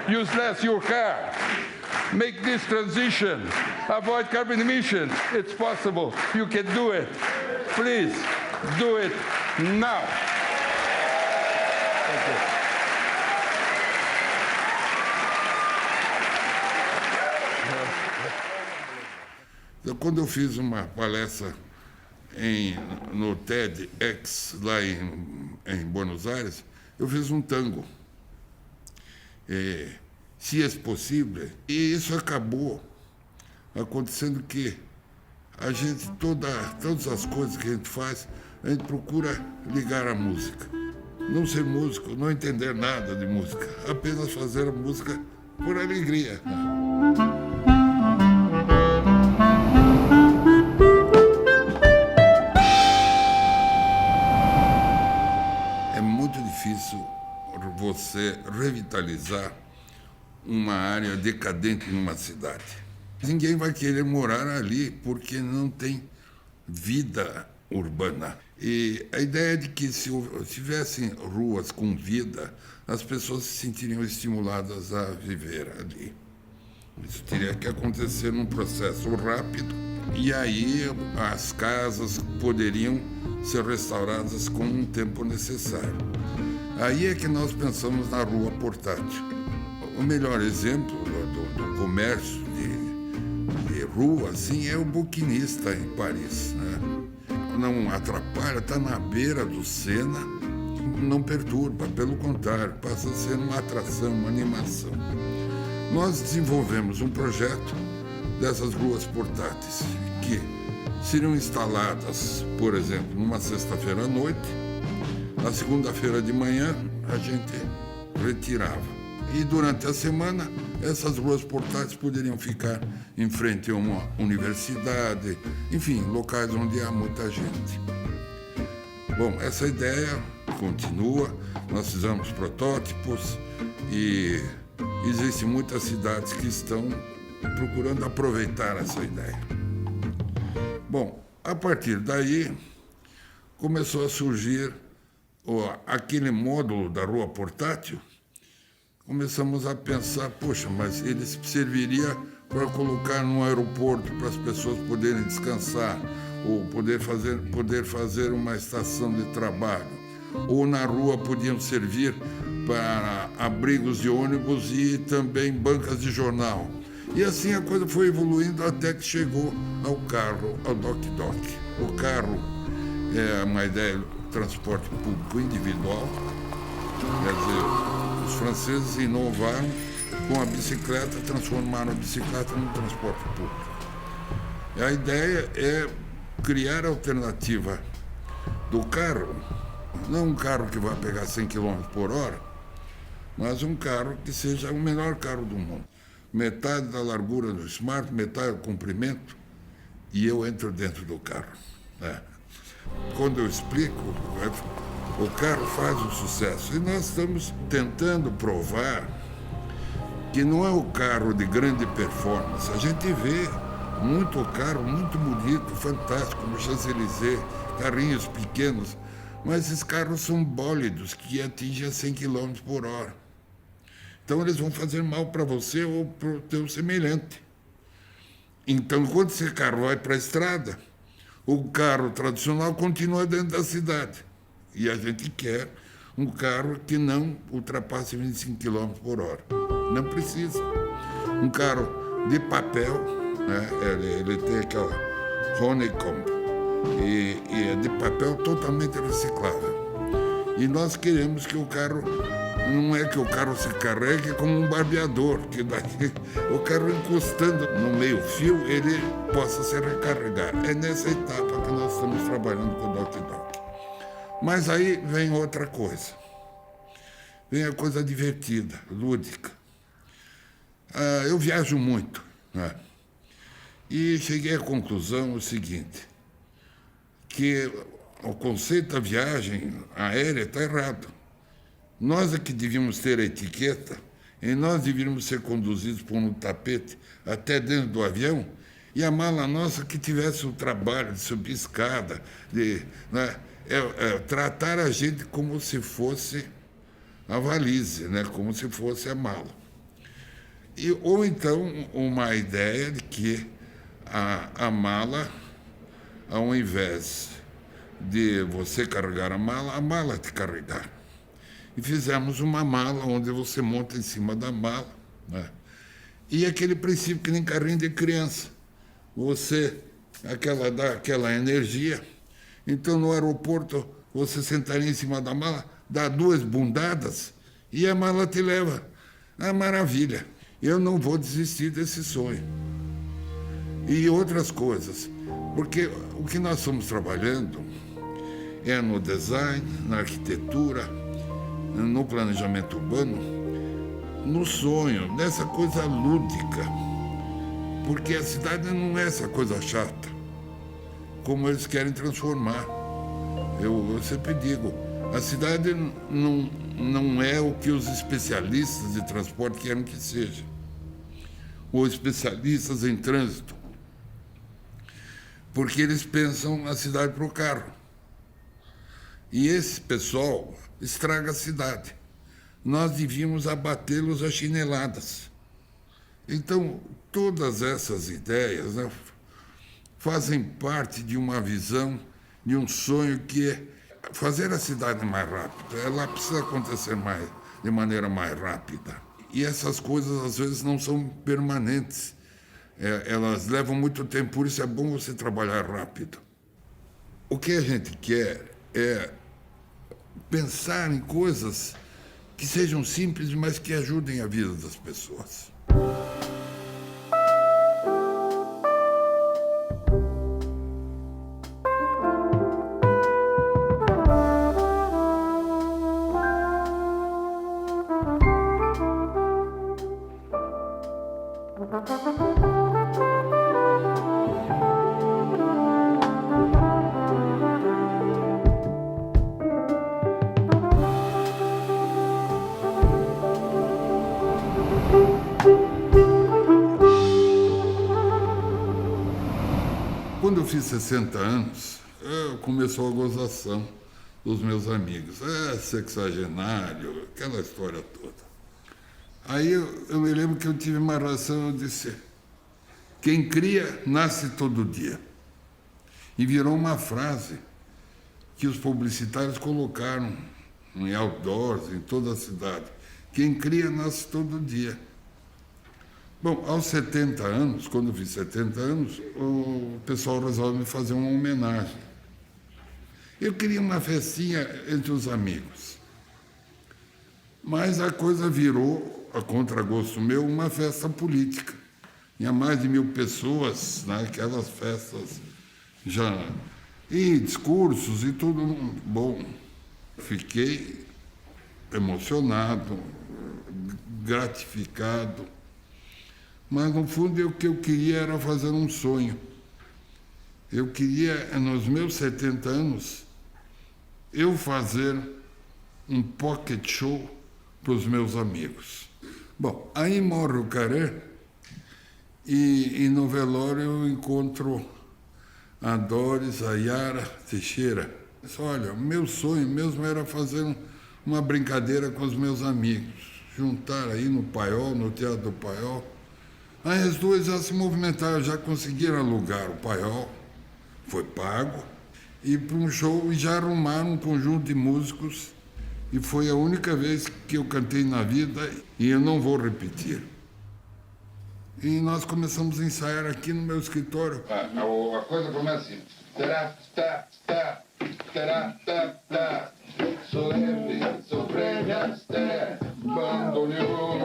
Use less your car. Make this transition. Avoid carbon emissions. It's possible. You can do it. Please, do it now. Thank you. Quando eu fiz uma palestra no TEDx, lá em Buenos Aires, eu fiz um tango, se é possível, e isso acabou acontecendo que a gente, todas as coisas que a gente faz, a gente procura ligar a música. Não ser músico, não entender nada de música, apenas fazer a música por alegria. Você revitalizar uma área decadente numa cidade. Ninguém vai querer morar ali porque não tem vida urbana. E a ideia é de que se tivessem ruas com vida, as pessoas se sentiriam estimuladas a viver ali. Isso teria que acontecer num processo rápido, e aí as casas poderiam ser restauradas com um tempo necessário. Aí é que nós pensamos na rua portátil. O melhor exemplo do comércio de rua assim, é o Buquinista em Paris, né? Não atrapalha, está na beira do Sena, não perturba, pelo contrário, passa a ser uma atração, uma animação. Nós desenvolvemos um projeto dessas ruas portáteis que seriam instaladas, por exemplo, numa sexta-feira à noite. Na segunda-feira de manhã, a gente retirava. E durante a semana, essas ruas portáteis poderiam ficar em frente a uma universidade, enfim, locais onde há muita gente. Bom, essa ideia continua, nós fizemos protótipos e existem muitas cidades que estão procurando aproveitar essa ideia. Bom, a partir daí, começou a surgir aquele módulo da rua portátil. Começamos a pensar, poxa, mas ele serviria para colocar no aeroporto para as pessoas poderem descansar, ou poder fazer uma estação de trabalho, ou na rua podiam servir para abrigos de ônibus e também bancas de jornal. E assim a coisa foi evoluindo até que chegou ao carro, ao doc-doc. O carro é uma ideia de transporte público individual. Quer dizer, os franceses inovaram com a bicicleta, transformaram a bicicleta num transporte público. E a ideia é criar a alternativa do carro, não um carro que vai pegar 100 km por hora, mas um carro que seja o melhor carro do mundo. Metade da largura do Smart, metade do comprimento, e eu entro dentro do carro. Quando eu explico, o carro faz um sucesso. E nós estamos tentando provar que não é o carro de grande performance. A gente vê muito carro, muito bonito, fantástico, no Champs-Élysées, carrinhos pequenos, mas esses carros são bólidos que atingem a 100 km por hora. Então eles vão fazer mal para você ou para o teu semelhante. Então, quando esse carro vai para a estrada, o carro tradicional continua dentro da cidade. E a gente quer um carro que não ultrapasse 25 km por hora. Não precisa. Um carro de papel, né? Ele tem aquela honeycomb e é de papel totalmente reciclável. E nós queremos que o carro, não é que o carro se carregue como um barbeador, que daí o carro encostando no meio-fio, ele possa se recarregar. É nessa etapa que nós estamos trabalhando com o Doc Doc. Mas aí vem outra coisa. Vem a coisa divertida, lúdica. Eu viajo muito, né? E cheguei à conclusão o seguinte, que o conceito da viagem aérea está errado. Nós é que devíamos ter a etiqueta e nós devíamos ser conduzidos por um tapete até dentro do avião e a mala nossa que tivesse o trabalho de subir escada, de, né, tratar a gente como se fosse a valise, né, como se fosse a mala. Ou então uma ideia de que a mala, ao invés de você carregar a mala te carregar. E fizemos uma mala onde você monta em cima da mala, né? E aquele princípio que nem carrinho de criança. Você, dá aquela energia. Então, no aeroporto, você sentaria em cima da mala, dá 2 bundadas e a mala te leva. É maravilha. Eu não vou desistir desse sonho. E outras coisas. Porque o que nós estamos trabalhando é no design, na arquitetura, no planejamento urbano, no sonho, nessa coisa lúdica. Porque a cidade não é essa coisa chata, como eles querem transformar. Eu sempre digo, a cidade não é o que os especialistas de transporte querem que seja, ou especialistas em trânsito, porque eles pensam a cidade para o carro. E esse pessoal estraga a cidade. Nós devíamos abatê-los a chineladas. Então, todas essas ideias, né, fazem parte de uma visão, de um sonho que é fazer a cidade mais rápida. Ela precisa acontecer de maneira mais rápida. E essas coisas, às vezes, não são permanentes. Elas levam muito tempo, por isso é bom você trabalhar rápido. O que a gente quer é pensar em coisas que sejam simples, mas que ajudem a vida das pessoas. Quando eu fiz 60 anos, começou a gozação dos meus amigos. Sexagenário, aquela história toda. Aí eu me lembro que eu tive uma reação, eu disse, quem cria, nasce todo dia. E virou uma frase que os publicitários colocaram em outdoors, em toda a cidade. Quem cria, nasce todo dia. Bom, aos 70 anos, quando eu fiz 70 anos, o pessoal resolve me fazer uma homenagem. Eu queria uma festinha entre os amigos. Mas a coisa virou, a contragosto meu, uma festa política. Tinha mais de 1000 pessoas, né, aquelas festas já... E discursos e tudo. Bom, fiquei emocionado, gratificado. Mas, no fundo, o que eu queria era fazer um sonho. Eu queria, nos meus 70 anos, eu fazer um pocket show para os meus amigos. Bom, aí morre o Carré e no velório eu encontro a Doris, a Yara Teixeira. Eu disse, olha, o meu sonho mesmo era fazer uma brincadeira com os meus amigos, juntar aí no Paiol, no Teatro do Paiol. Aí as duas já se movimentaram, já conseguiram alugar o Paiol, foi pago, e para um show, e já arrumaram um conjunto de músicos E foi a única vez que eu cantei na vida e eu não vou repetir. E nós começamos a ensaiar aqui no meu escritório. A coisa começa assim. Sou leve, sou frente, bandoneon,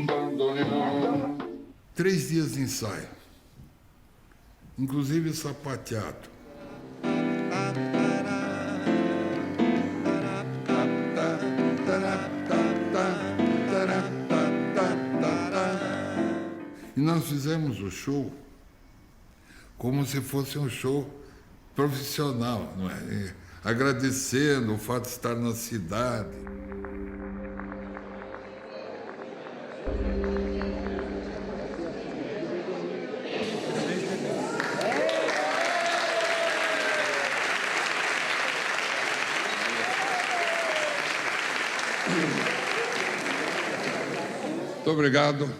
bandoneon. 3 dias de ensaio, inclusive sapateado. E nós fizemos o show como se fosse um show profissional, não é? Agradecendo o fato de estar na cidade. Muito obrigado.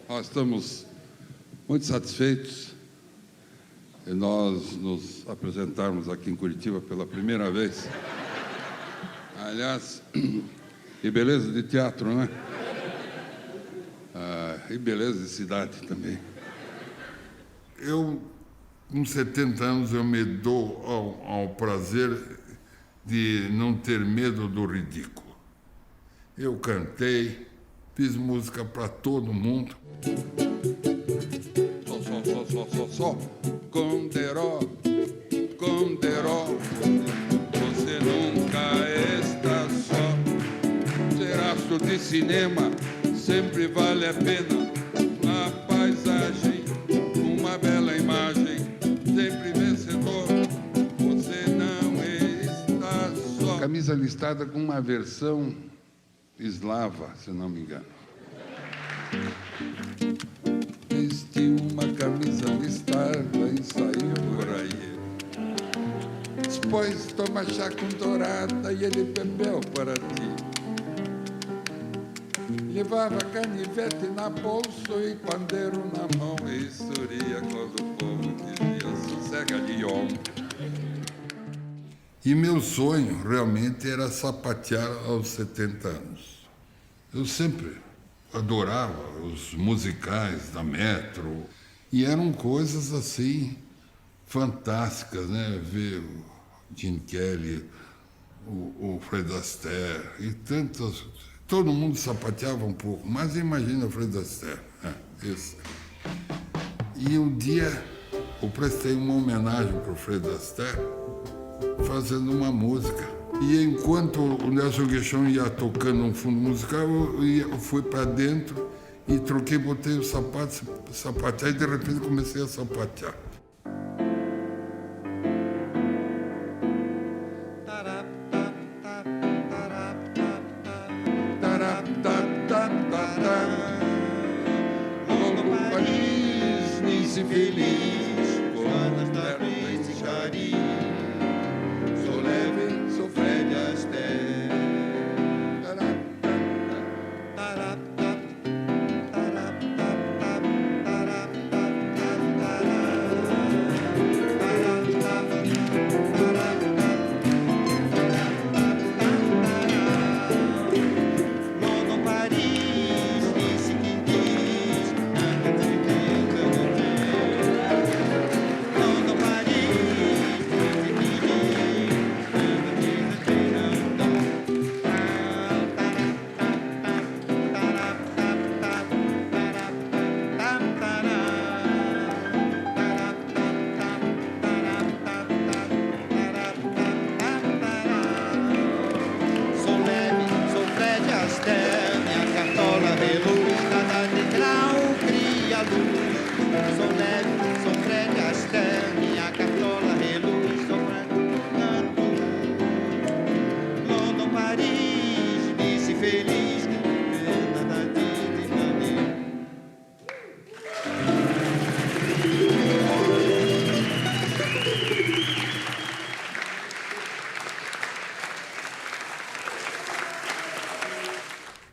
Nós estamos muito satisfeitos de nós nos apresentarmos aqui em Curitiba pela primeira vez. Aliás, e beleza de teatro, né? E beleza de cidade também. Eu, com 70 anos, eu me dou ao prazer de não ter medo do ridículo. Eu cantei, fiz música para todo mundo. Só, Conderó, você nunca está só. Ser astro de cinema sempre vale a pena. A paisagem, uma bela imagem, sempre vencedor. Você não está só. Camisa listada com uma versão eslava, se não me engano. Vestiu uma camisa listada e saiu por aí. Depois toma chá com dourada e ele bebeu para ti. Levava canivete na bolsa e pandeiro na mão e sorria quando o povo dizia sossega de homem. E meu sonho realmente era sapatear aos 70 anos. Eu sempre adorava os musicais da Metro e eram coisas assim fantásticas, né? Ver o Gene Kelly, o Fred Astaire e tantos. Todo mundo sapateava um pouco, mas imagina o Fred Astaire. Isso. E um dia eu prestei uma homenagem para o Fred Astaire fazendo uma música. E enquanto o Nelson Guichon ia tocando um fundo musical, eu fui para dentro e troquei, botei o sapato, sapatear, e de repente comecei a sapatear. Logo Paris, Nice feliz, com as tardes de Paris. Sou leve, sou Fred Astaire.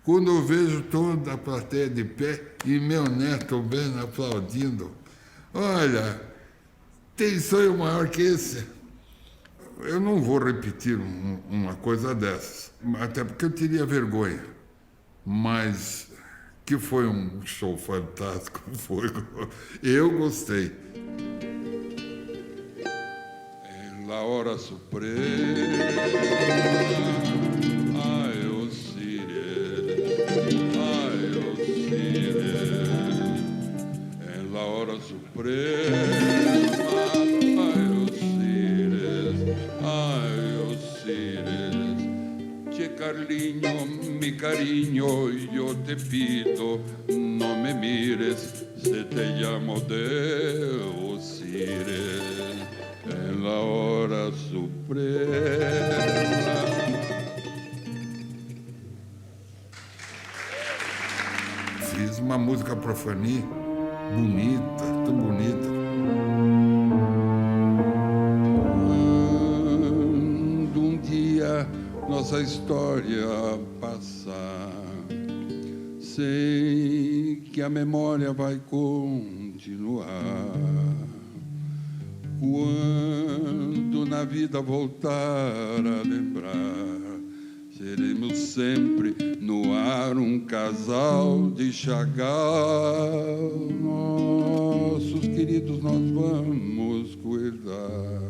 Quando eu vejo toda a plateia de pé e meu neto bem aplaudindo, olha, tem sonho maior que esse? eu não vou repetir uma coisa dessas, até porque eu teria vergonha. Mas que foi um show fantástico, foi. Eu gostei. Em la hora suprema, ai, Osíris, em la hora suprema, Carlinho, mi cariño, yo te pido, no me mires, se te llamo de Osíris, en la hora suprema. Fiz uma música para Fanny, bonita, tão bonita. Nossa história passar, sei que a memória vai continuar. Quando na vida voltar a lembrar, seremos sempre no ar um casal de Chagall. Nossos queridos nós vamos cuidar.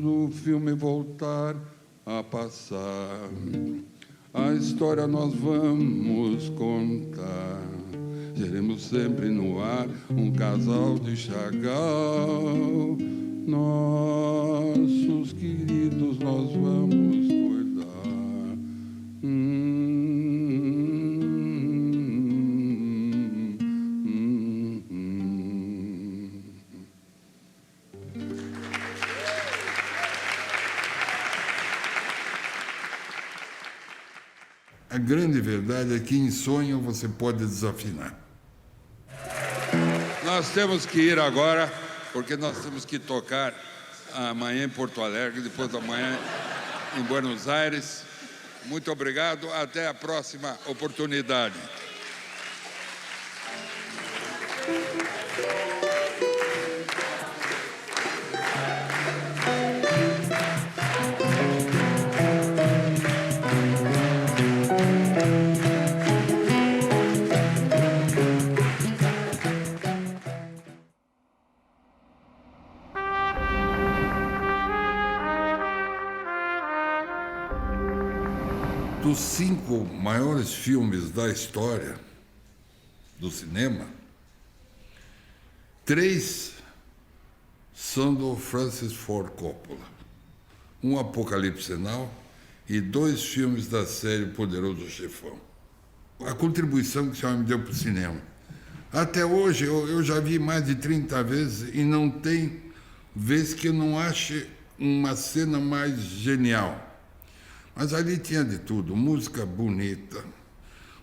O filme voltar a passar, a história nós vamos contar. Seremos sempre no ar um casal de Chagall. Nossos queridos nós vamos cuidar. A grande verdade é que em sonho você pode desafinar. Nós temos que ir agora, porque nós temos que tocar amanhã em Porto Alegre, depois da manhã em Buenos Aires. Muito obrigado, até a próxima oportunidade. Dos 5 maiores filmes da história do cinema, 3 são do Francis Ford Coppola. Um Apocalipse Now e 2 filmes da série Poderoso Chefão. A contribuição que o senhor me deu para o cinema. Até hoje, eu já vi mais de 30 vezes e não tem vez que eu não ache uma cena mais genial. Mas ali tinha de tudo, música bonita,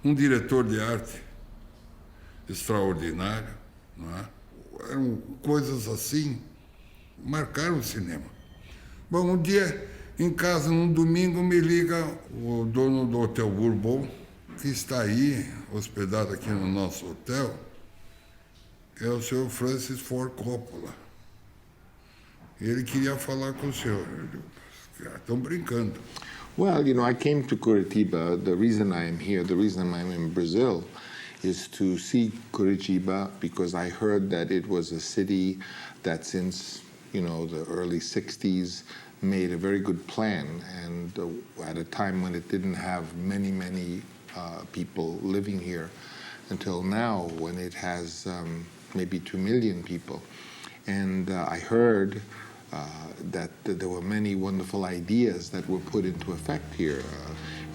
um diretor de arte extraordinário, não é? Eram coisas assim, marcaram o cinema. Bom, um dia, em casa, num domingo, me liga o dono do Hotel Bourbon, que está aí, hospedado aqui no nosso hotel, é o senhor Francis Ford Coppola. Ele queria falar com o senhor. Estão brincando. Well, you know, I came to Curitiba. The reason I am here, the reason I'm in Brazil, is to see Curitiba because I heard that it was a city that since, you know, the early 60s made a very good plan, and at a time when it didn't have many people living here, until now when it has maybe 2 million people. And I heard that there were many wonderful ideas that were put into effect here,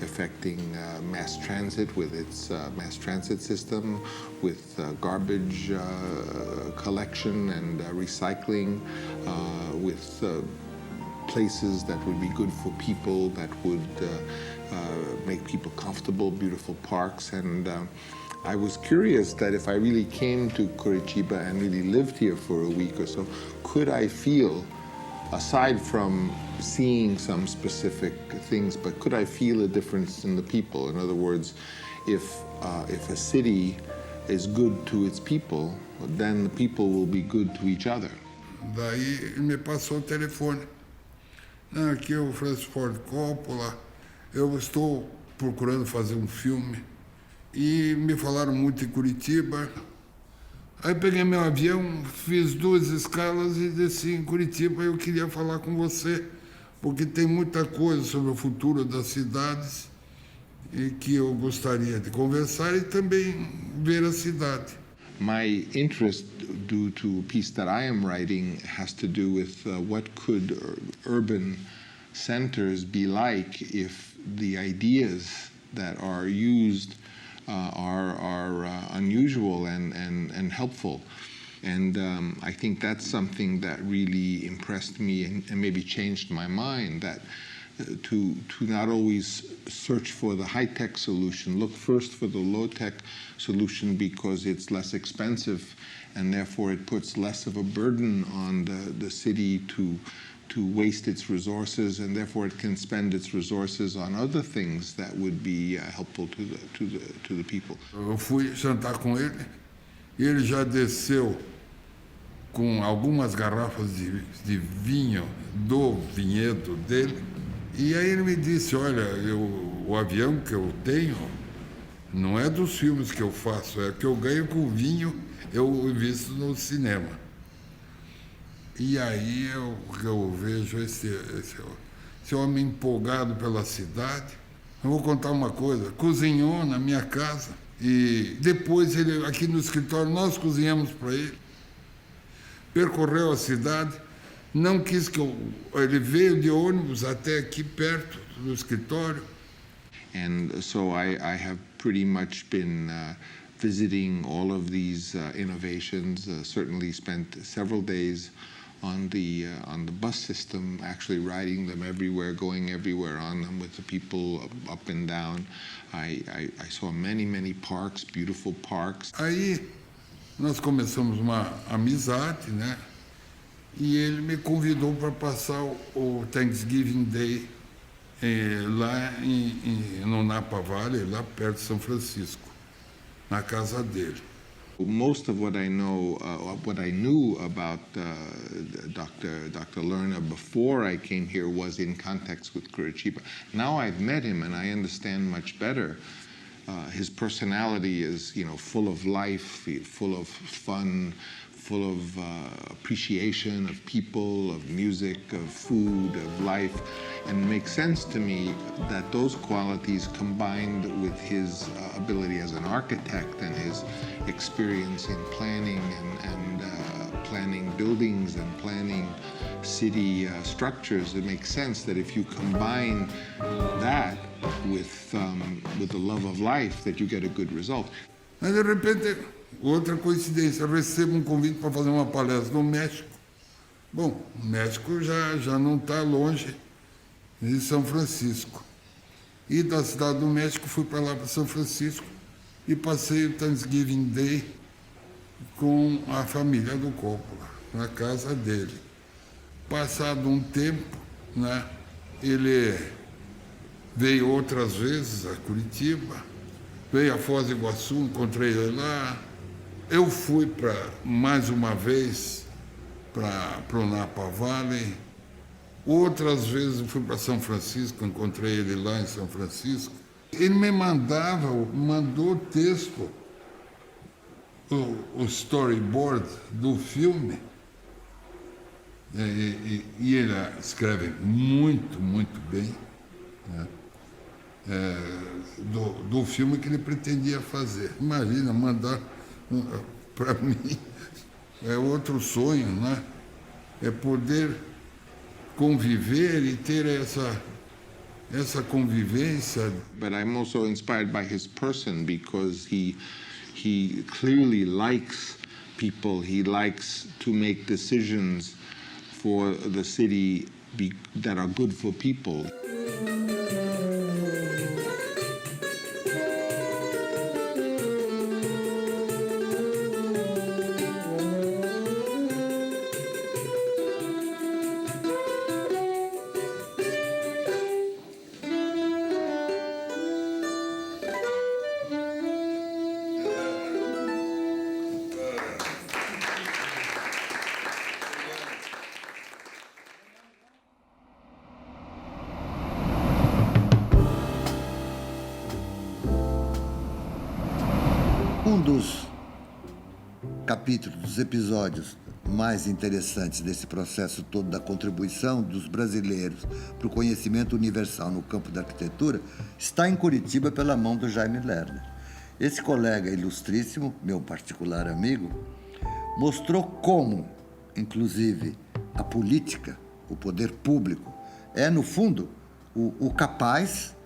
affecting mass transit with its mass transit system, with garbage collection and recycling, with places that would be good for people, that would make people comfortable, beautiful parks. And I was curious that if I really came to Curitiba and really lived here for a week or so, could I feel, aside from seeing some specific things, but could I feel a difference in the people? In other words, if a city is good to its people, then the people will be good to each other. Daí ele me passou o telefone. Não, aqui é o Francis Ford Coppola, eu estou procurando fazer um filme e me falaram muito em Curitiba. Aí peguei meu avião, fiz 2 escalas e desci em Curitiba. Eu queria falar com você, porque tem muita coisa sobre o futuro das cidades e que eu gostaria de conversar e também ver a cidade. My interest, due to a piece that I am writing, has to do with what could urban centers be like if the ideas that are used are unusual and helpful. And I think that's something that really impressed me and maybe changed my mind, that to not always search for the high-tech solution, look first for the low-tech solution because it's less expensive and therefore it puts less of a burden on the city to waste its resources, and therefore it can spend its resources on other things that would be helpful to the people. Eu fui jantar com ele e ele já desceu com algumas garrafas de vinho do vinhedo dele. E aí ele me disse, olha, o avião que eu tenho não é dos filmes que eu faço, é que eu ganho com o vinho, eu visto no cinema. E aí eu vejo esse homem empolgado pela cidade. Eu vou contar uma coisa, cozinhou na minha casa e depois ele, aqui no escritório, nós cozinhamos para ele. Percorreu a cidade, não quis que ele veio de ônibus até aqui perto do escritório. And so I have pretty much been visiting all of these innovations, certainly spent several days on the bus system, actually riding them everywhere, going everywhere on them with the people up and down. I saw many parks, beautiful parks. Aí nós começamos uma amizade, né? E ele me convidou para passar o Thanksgiving Day lá no Napa Valley, lá perto de São Francisco, na casa dele. Most of what I know, what I knew about Dr. Lerner before I came here was in context with Curitiba. Now I've met him and I understand much better. His personality is, full of life, full of fun, full of appreciation of people, of music, of food, of life. And it makes sense to me that those qualities combined with his ability as an architect and his experience in planning and planning buildings and planning city structures, it makes sense that if you combine that with the love of life, that you get a good result. Mas de repente, outra coincidência, eu recebo um convite para fazer uma palestra no México. Bom, o México já não está longe de São Francisco. E da cidade do México fui para lá, para São Francisco, e passei o Thanksgiving Day com a família do Coppola, na casa dele. Passado um tempo, né, ele veio outras vezes a Curitiba, veio a Foz do Iguaçu, encontrei ele lá. Eu fui mais uma vez para o Napa Valley. Outras vezes eu fui para São Francisco, encontrei ele lá em São Francisco. Ele me mandou o texto, o storyboard do filme. E ele escreve muito bem, né? Do filme que ele pretendia fazer. Imagina, mandar para mim, é outro sonho, né? É poder conviver e ter essa convivência. But I'm also inspired by his person because he clearly likes people. He likes to make decisions for the city that are good for people. Um dos capítulos, dos episódios mais interessantes desse processo todo da contribuição dos brasileiros para o conhecimento universal no campo da arquitetura está em Curitiba pela mão do Jaime Lerner. Esse colega ilustríssimo, meu particular amigo, mostrou como, inclusive, a política, o poder público, é, no fundo, o capaz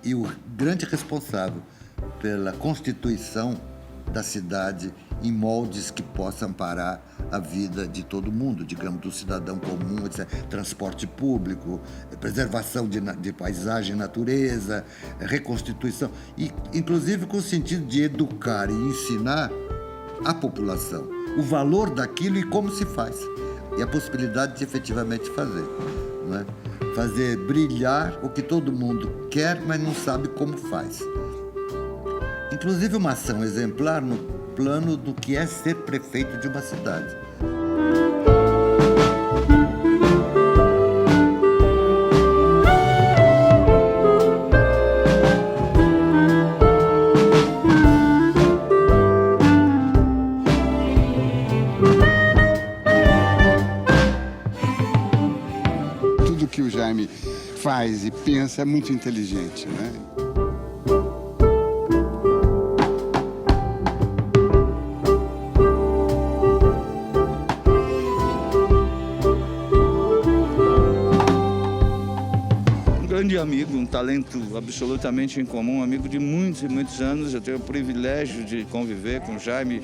e o grande responsável pela constituição da cidade em moldes que possam amparar a vida de todo mundo, digamos, do cidadão comum, etc. Transporte público, preservação de paisagem e natureza, reconstituição, e inclusive com o sentido de educar e ensinar a população o valor daquilo e como se faz, e a possibilidade de efetivamente fazer, não é? Fazer brilhar o que todo mundo quer, mas não sabe como faz. Inclusive uma ação exemplar no plano do que é ser prefeito de uma cidade. Tudo que o Jaime faz e pensa é muito inteligente, né? Grande amigo, um talento absolutamente incomum, amigo de muitos e muitos anos. Eu tenho o privilégio de conviver com o Jaime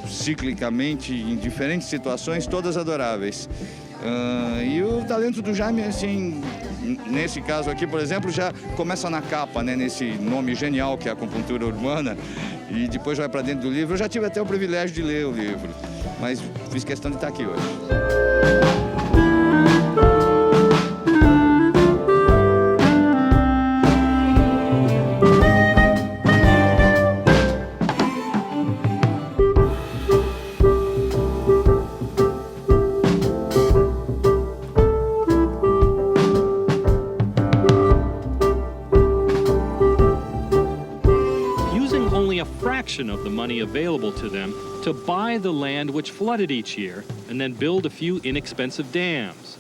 ciclicamente em diferentes situações, todas adoráveis. E o talento do Jaime, assim, nesse caso aqui, por exemplo, já começa na capa, né, nesse nome genial que é a acupuntura urbana, e depois vai para dentro do livro. Eu já tive até o privilégio de ler o livro, mas fiz questão de estar aqui hoje. Of the money available to them to buy the land which flooded each year and then build a few inexpensive dams.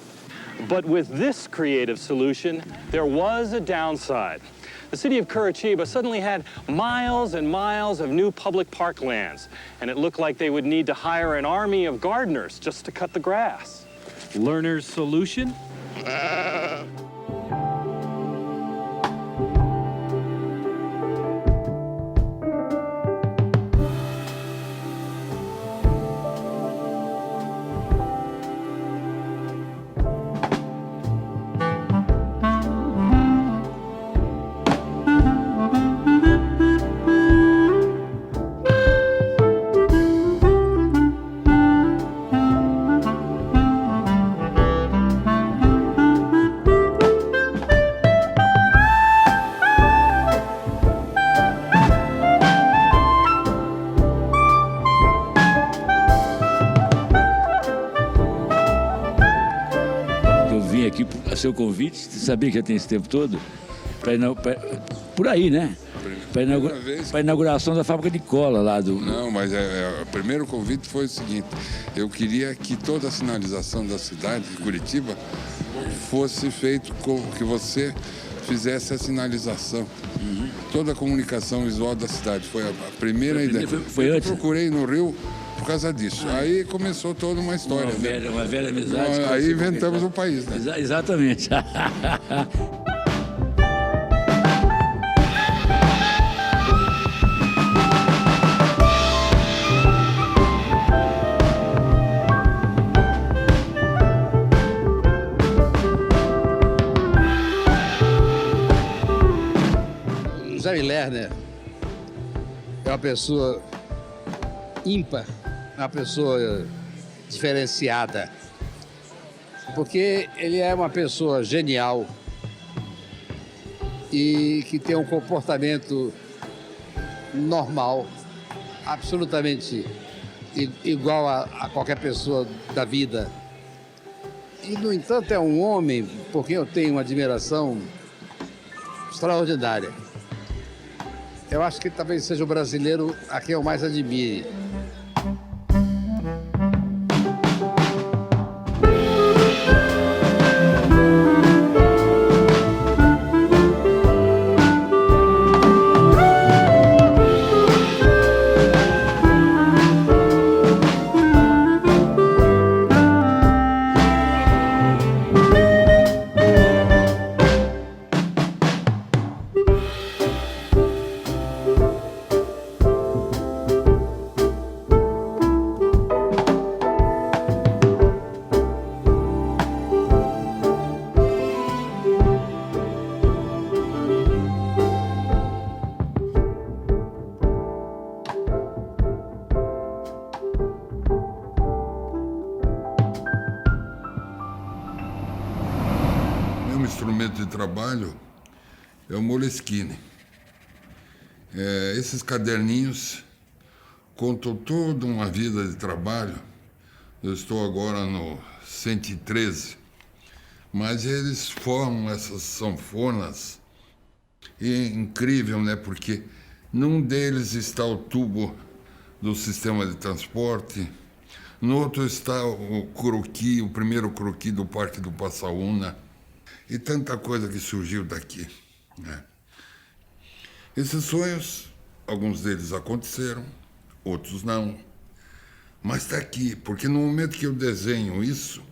But with this creative solution, there was a downside. The city of Curitiba suddenly had miles and miles of new public park lands, and it looked like they would need to hire an army of gardeners just to cut the grass. Lerner's solution? Seu convite, sabia que já tem esse tempo todo, por aí, né? Para a inauguração da fábrica de cola lá do... Não, mas o primeiro convite foi o seguinte: eu queria que toda a sinalização da cidade de Curitiba fosse feito com que você fizesse a sinalização. Toda a comunicação visual da cidade. Foi a primeira ideia. Foi antes? Eu procurei no Rio por causa disso. Aí começou toda uma história. Uma velha amizade. Aí inventamos o país, né? Exatamente. Jaime Lerner é uma pessoa ímpar, uma pessoa diferenciada, porque ele é uma pessoa genial e que tem um comportamento normal, absolutamente igual a qualquer pessoa da vida. E, no entanto, é um homem por quem eu tenho uma admiração extraordinária. Eu acho que talvez seja o brasileiro a quem eu mais admire. Meu instrumento de trabalho é o Moleskine. Esses caderninhos contam toda uma vida de trabalho. Eu estou agora no 113, mas eles formam essas sanfonas. E é incrível, né? Porque num deles está o tubo do sistema de transporte, no outro está o croqui, o primeiro croqui do Parque do Passaúna, e tanta coisa que surgiu daqui, né? Esses sonhos, alguns deles aconteceram, outros não, mas está aqui, porque no momento que eu desenho isso,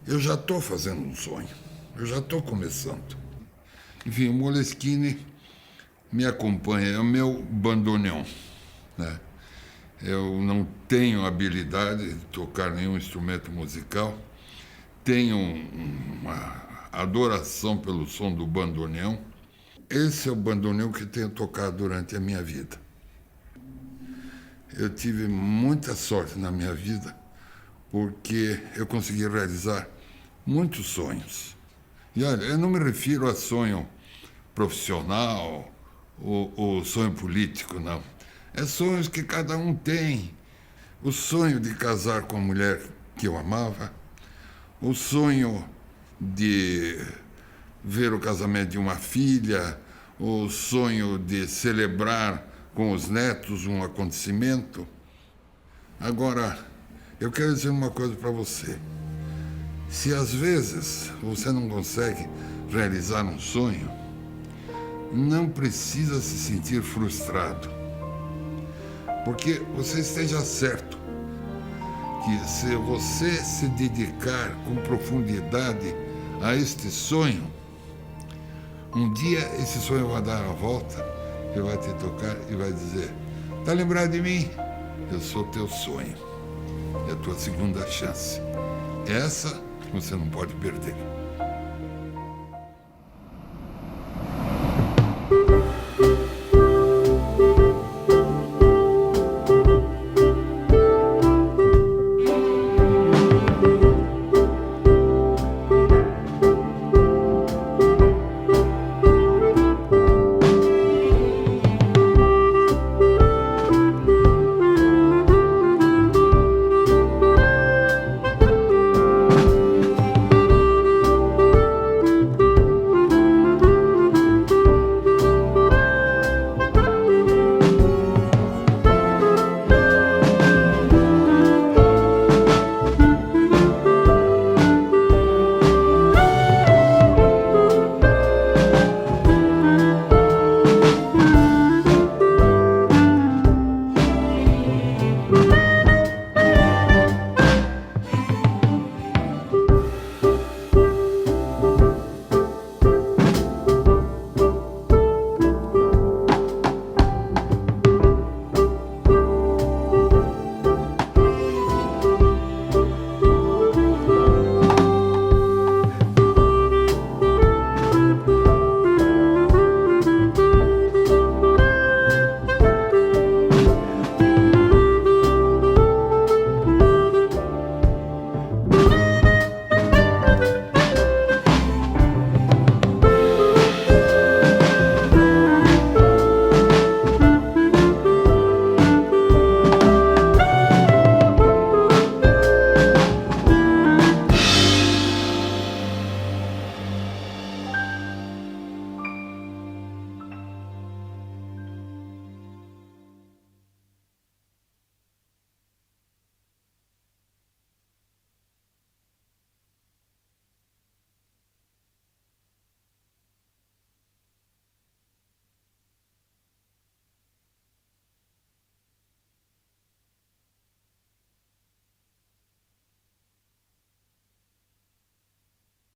eu já estou fazendo um sonho, eu já estou começando. Enfim, o Moleskine me acompanha, é o meu bandoneon, né? Eu não tenho habilidade de tocar nenhum instrumento musical, tenho uma adoração pelo som do bandoneon. Esse é o bandoneon que tenho tocado durante a minha vida. Eu tive muita sorte na minha vida, porque eu consegui realizar muitos sonhos. E olha, eu não me refiro a sonho profissional ou sonho político, não. É sonhos que cada um tem. O sonho de casar com a mulher que eu amava, o sonho de ver o casamento de uma filha, o sonho de celebrar com os netos um acontecimento. Agora, eu quero dizer uma coisa para você. Se às vezes você não consegue realizar um sonho, não precisa se sentir frustrado. Porque você esteja certo que se você se dedicar com profundidade a este sonho, um dia esse sonho vai dar a volta, ele vai te tocar e vai dizer: tá lembrado de mim? Eu sou teu sonho. É a tua segunda chance. Essa você não pode perder.